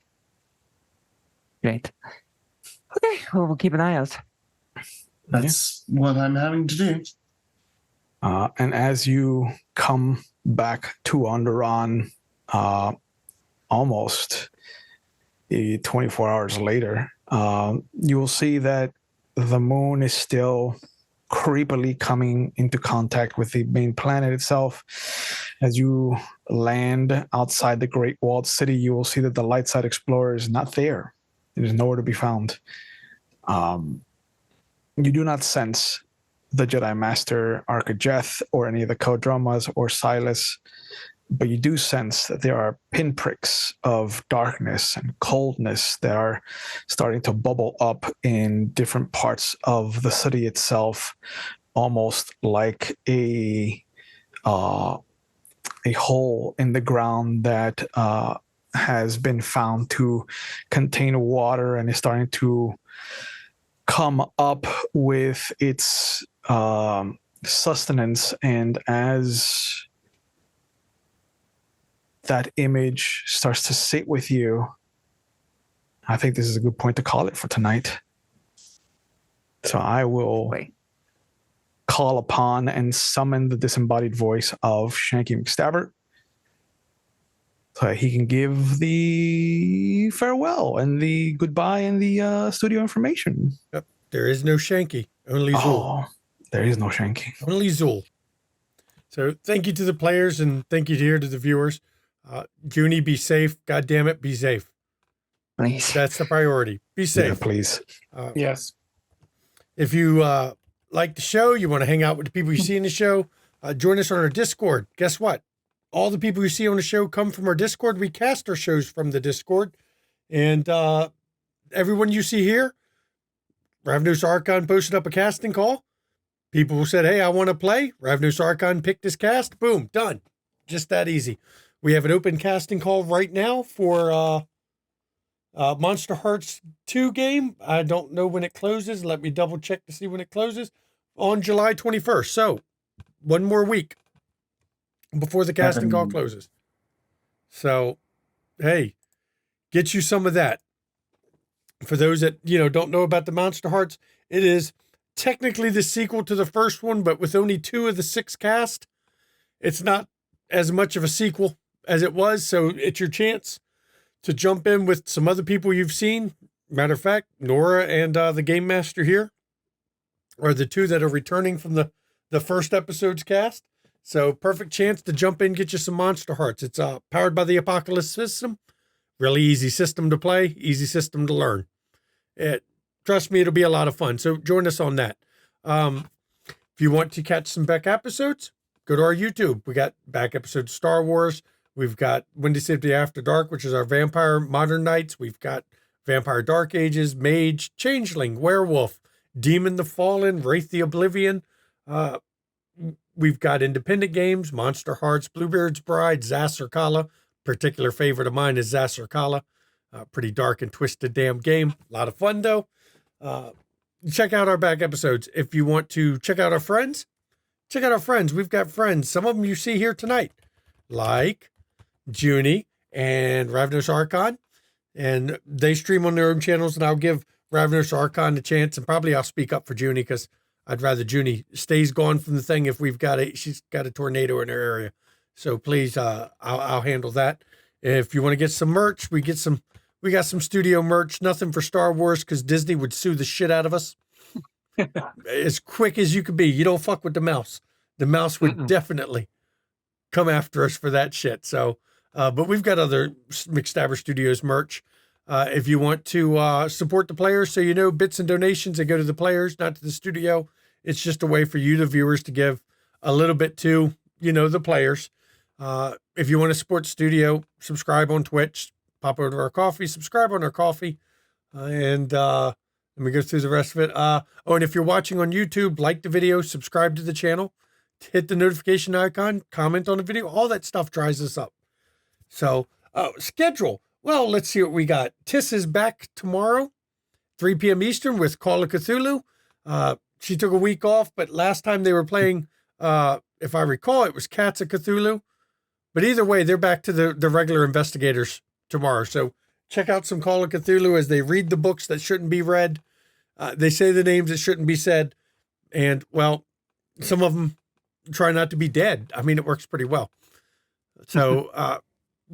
Great. Okay, well, we'll keep an eye out. That's what I'm having to do. And as you come back to Onderon, almost 24 hours later, you will see that the moon is still creepily coming into contact with the main planet itself. As you land outside the Great Walled City, you will see that the light side explorer is not there. It is nowhere to be found. You do not sense the Jedi Master Archijeth or any of the Kodromas or Silas, but you do sense that there are pinpricks of darkness and coldness that are starting to bubble up in different parts of the city itself, almost like a hole in the ground that has been found to contain water and is starting to come up with its sustenance. And as that image starts to sit with you, I think this is a good point to call it for tonight. So I will call upon and summon the disembodied voice of Shanky McStabber so he can give the farewell and the goodbye and the studio information. Yep. There is no Shanky, only Zool. Oh, there is no Shanky. Only Zool. So thank you to the players and thank you here to the viewers. Junie, be safe. God damn it, be safe. Please. That's the priority. Be safe. Yeah, please. Yes. If you like the show, you want to hang out with the people you see in the show, join us on our Discord. Guess what? All the people you see on the show come from our Discord. We cast our shows from the Discord. And everyone you see here, Ravnos Archon posted up a casting call. People said, hey, I want to play. Ravnos Archon picked his cast. Boom, done. Just that easy. We have an open casting call right now for Monster Hearts 2 game. I don't know when it closes. Let me double check to see when it closes. On July 21st. So, one more week before the casting call closes. So, hey, get you some of that. For those that, don't know about the Monster Hearts, it is technically the sequel to the first one, but with only 2 of the 6 cast, it's not as much of a sequel as it was. So it's your chance to jump in with some other people you've seen. Matter of fact, Nora and the Game Master here are the 2 that are returning from the first episode's cast. So perfect chance to jump in, get you some Monster Hearts. It's powered by the Apocalypse system. Really easy system to play, easy system to learn. Trust me, it'll be a lot of fun. So join us on that. If you want to catch some back episodes, go to our YouTube. We got back episodes of Star Wars. We've got Windy City After Dark, which is our Vampire Modern Nights. We've got Vampire Dark Ages, Mage, Changeling, Werewolf, Demon the Fallen, Wraith the Oblivion. We've got independent games, Monster Hearts, Bluebeard's Bride, Zasarkala. Particular favorite of mine is Zasarkala. Pretty dark and twisted damn game. A lot of fun, though. Check out our back episodes. If you want to check out our friends, check out our friends. We've got friends. Some of them you see here tonight, like Junie and Ravnos Archon. And they stream on their own channels, and I'll give Ravnos Archon a chance, and probably I'll speak up for Junie because I'd rather Junie stays gone from the thing if she's got a tornado in her area. So please, I'll handle that. If you want to get some merch, we got some studio merch. Nothing for Star Wars because Disney would sue the shit out of us as quick as you could be. You don't fuck with the mouse. The mouse would definitely come after us for that shit. So, but we've got other McStabber Studios merch. If you want to support the players, so you know, bits and donations that go to the players, not to the studio. It's just a way for you, the viewers, to give a little bit to, you know, the players. If you want to support the studio, subscribe on Twitch, pop over to our Ko-fi, subscribe on our Ko-fi, and let me go through the rest of it. And if you're watching on YouTube, like the video, subscribe to the channel, hit the notification icon, comment on the video. All that stuff dries us up. So, schedule. Well, let's see what we got. Tiss is back tomorrow, 3 p.m. Eastern with Call of Cthulhu. She took a week off, but last time they were playing, if I recall, it was Cats of Cthulhu. But either way, they're back to the regular investigators tomorrow. So check out some Call of Cthulhu as they read the books that shouldn't be read. They say the names that shouldn't be said. And, well, some of them try not to be dead. I mean, it works pretty well. So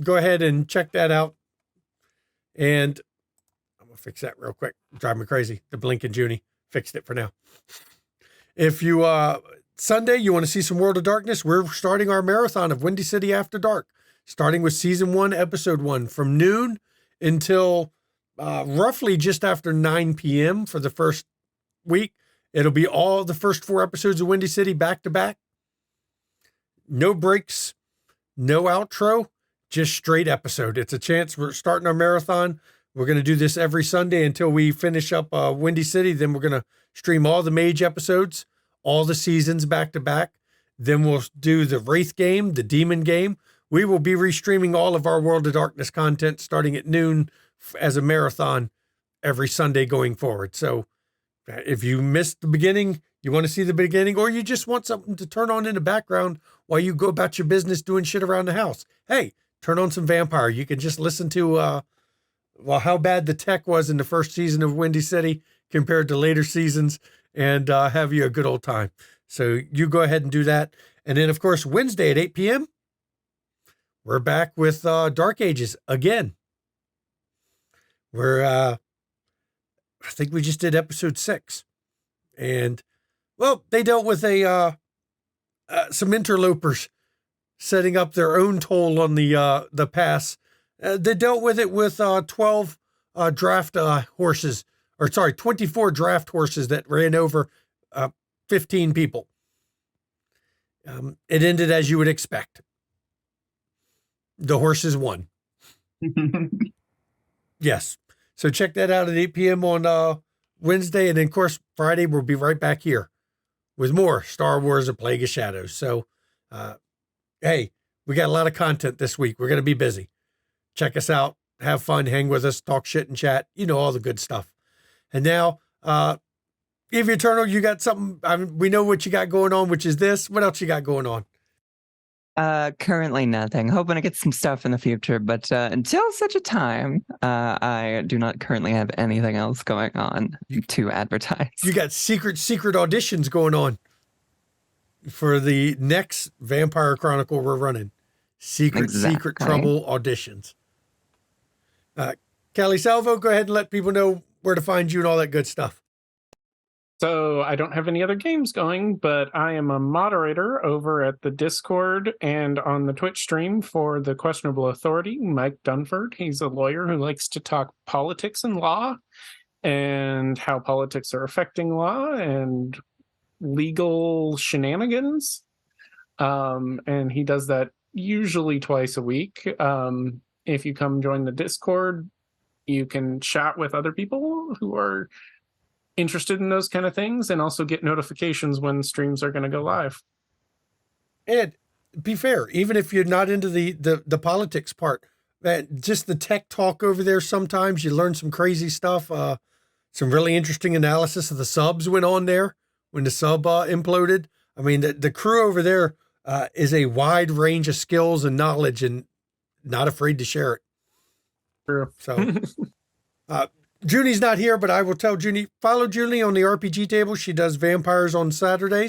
go ahead and check that out. And I'm going to fix that real quick. Drive me crazy. The blinking Junie fixed it for now. If you, Sunday, you want to see some World of Darkness, we're starting our marathon of Windy City After Dark, starting with season 1, episode 1, from noon until roughly just after 9 p.m. for the first week. It'll be all the first 4 episodes of Windy City back to back. No breaks, no outro, just straight episode. It's a chance. We're starting our marathon. We're going to do this every Sunday until we finish up Windy City. Then we're going to stream all the Mage episodes, all the seasons back to back. Then we'll do the Wraith game, the Demon game. We will be restreaming all of our World of Darkness content starting at noon as a marathon every Sunday going forward. So if you missed the beginning, you want to see the beginning, or you just want something to turn on in the background while you go about your business doing shit around the house, hey, turn on some Vampire. You can just listen to how bad the tech was in the first season of Windy City compared to later seasons, and have you a good old time. So you go ahead and do that. And then, of course, Wednesday at 8 p.m., we're back with Dark Ages again. I think we just did episode 6. And, well, they dealt with some interlopers setting up their own toll on the pass. They dealt with it with 12 draft horses, 24 draft horses that ran over 15 people. It ended as you would expect. The horses won. Yes. So check that out at 8 p.m. on Wednesday. And then, of course, Friday, we'll be right back here with more Star Wars: A Plague of Shadows. So, hey, we got a lot of content this week. We're going to be busy. Check us out. Have fun. Hang with us. Talk shit and chat. You know, all the good stuff. And now, Eve Eternal, you got something. We know what you got going on, which is this. What else you got going on? Currently nothing. Hoping to get some stuff in the future, but until such a time, I do not currently have anything else going on to advertise. You got secret auditions going on for the next Vampire Chronicle we're running. Secret trouble auditions. Kelly Salvo, go ahead and let people know where to find you and all that good stuff. So I don't have any other games going, but I am a moderator over at the Discord and on the Twitch stream for the Questionable Authority, Mike Dunford. He's a lawyer who likes to talk politics and law and how politics are affecting law and legal shenanigans. And he does that usually twice a week. If you come join the Discord, you can chat with other people who are interested in those kind of things and also get notifications when streams are going to go live. And be fair, even if you're not into the politics part, that just the tech talk over there, sometimes you learn some crazy stuff. Some really interesting analysis of the subs went on there when the sub imploded. I mean, the crew over there is a wide range of skills and knowledge and not afraid to share it. True. So Junie's not here, but I will tell Junie, follow Junie on the RPG table. She does vampires on Saturday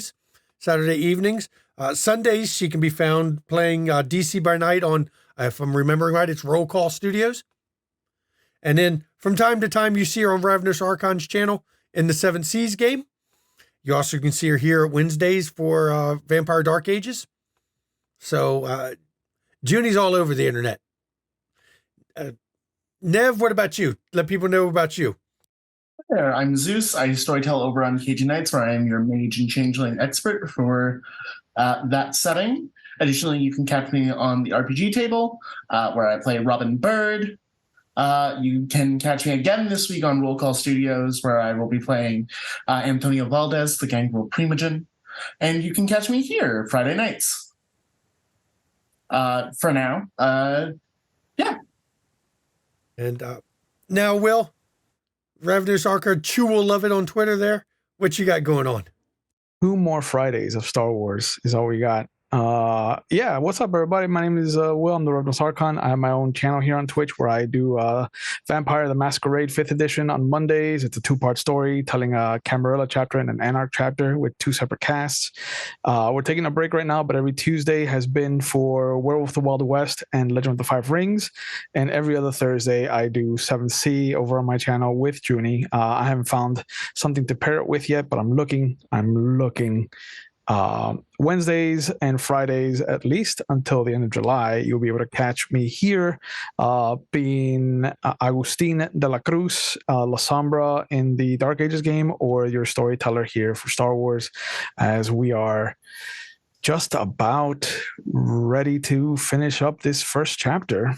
evenings. Sundays, she can be found playing DC by Night on, if I'm remembering right, it's Roll Call Studios. And then from time to time, you see her on Ravenous Archon's channel in the Seven Seas game. You also can see her here at Wednesdays for Vampire Dark Ages. So Junie's all over the internet. Nev, what about you? Let people know about you. There, I'm Zeus. I storytell over on KG Nights, where I am your mage and changeling expert for that setting. Additionally, you can catch me on the RPG table, where I play Robin Bird. You can catch me again this week on Roll Call Studios, where I will be playing Antonio Valdez, the Gangrel Primogen. And you can catch me here Friday nights. For now, yeah. And now, Will, Ravenous Archer, Chew will love it on Twitter there. What you got going on? 2 more Fridays of Star Wars is all we got. Yeah, what's up, everybody? My name is Will. I'm the Ravenous Archon. I have my own channel here on Twitch where I do Vampire the Masquerade 5th edition on Mondays. It's a 2-part story telling a Camarilla chapter and an Anarch chapter with 2 separate casts. We're taking a break right now, but every Tuesday has been for Werewolf of the Wild West and Legend of the Five Rings. And every other Thursday, I do 7th Sea over on my channel with Junie. I haven't found something to pair it with yet, but I'm looking. Wednesdays and Fridays, at least until the end of July, you'll be able to catch me here, being Agustin de la Cruz, La Sombra in the Dark Ages game, or your storyteller here for Star Wars, as we are just about ready to finish up this first chapter.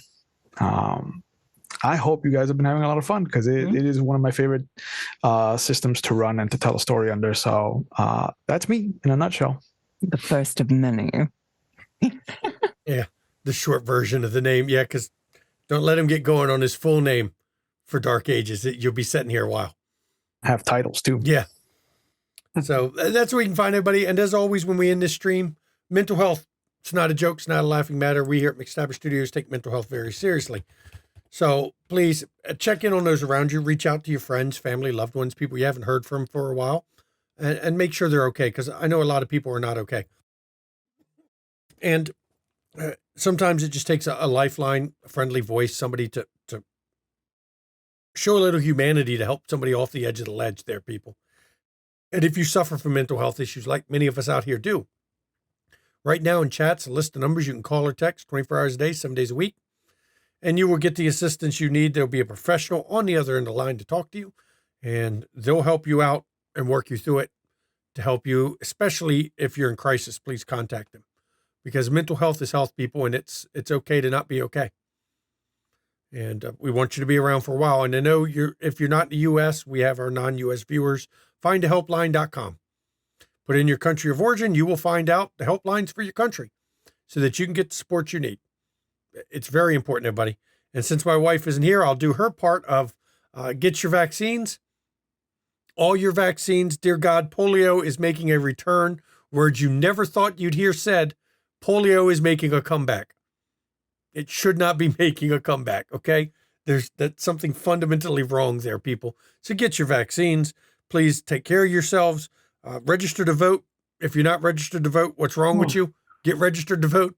I hope you guys have been having a lot of fun, because it is one of my favorite systems to run and to tell a story under. So that's me in a nutshell. The first of many. Yeah, the short version of the name. Yeah, because don't let him get going on his full name for Dark Ages. You'll be sitting here a while. Have titles too. Yeah. So that's where you can find everybody. And as always, when we end this stream, mental health, it's not a joke. It's not a laughing matter. We here at McStabber Studios take mental health very seriously. So please check in on those around you. Reach out to your friends, family, loved ones, people you haven't heard from for a while, and make sure they're okay, because I know a lot of people are not okay. And sometimes it just takes a lifeline, a friendly voice, somebody to show a little humanity to help somebody off the edge of the ledge there, people. And if you suffer from mental health issues like many of us out here do, right now in chats, a list of numbers you can call or text 24 hours a day, 7 days a week. And you will get the assistance you need. There'll be a professional on the other end of the line to talk to you, and they'll help you out and work you through it to help you, especially if you're in crisis. Please contact them, because mental health is health, people, and it's okay to not be okay. And we want you to be around for a while. And I know if you're not in the U.S., we have our non-U.S. viewers. Findahelpline.com. Put in your country of origin. You will find out the helplines for your country so that you can get the support you need. It's very important, everybody. And since my wife isn't here, I'll do her part of get your vaccines. All your vaccines. Dear God, polio is making a return. Words you never thought you'd hear said. Polio is making a comeback. It should not be making a comeback, okay? That's something fundamentally wrong there, people. So get your vaccines. Please take care of yourselves. Register to vote. If you're not registered to vote, what's wrong with you? Get registered to vote.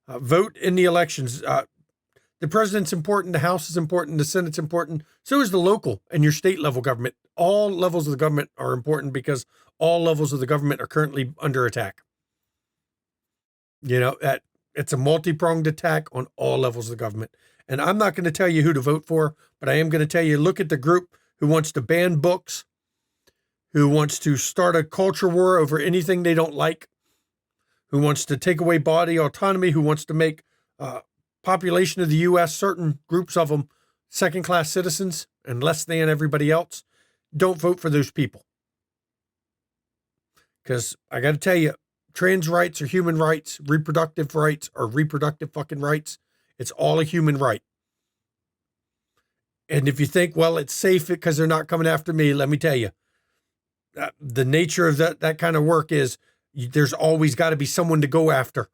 Vote in the elections. The president's important. The House is important. The Senate's important. So is the local and your state level government. All levels of the government are important, because all levels of the government are currently under attack. You know, it's a multi-pronged attack on all levels of the government. And I'm not going to tell you who to vote for, but I am going to tell you, look at the group who wants to ban books, who wants to start a culture war over anything they don't like, who wants to take away body autonomy, who wants to make population of the U.S., certain groups of them, second-class citizens and less than everybody else. don't vote for those people. Because I got to tell you, trans rights are human rights, reproductive rights are reproductive fucking rights. It's all a human right. And if you think, well, it's safe because they're not coming after me, let me tell you, the nature of that kind of work is there's always got to be someone to go after.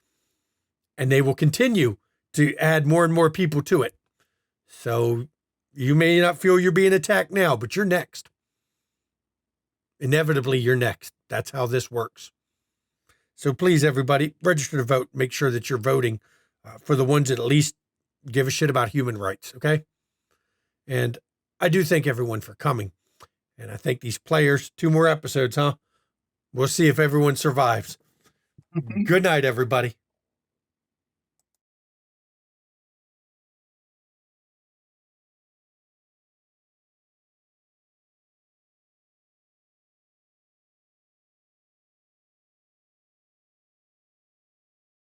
And they will continue to add more and more people to it. So you may not feel you're being attacked now, but you're next. Inevitably, you're next. That's how this works. So please, everybody, register to vote. Make sure that you're voting for the ones that at least give a shit about human rights, okay? And I do thank everyone for coming. And I thank these players. 2 more episodes, huh? We'll see if everyone survives. Good night, everybody.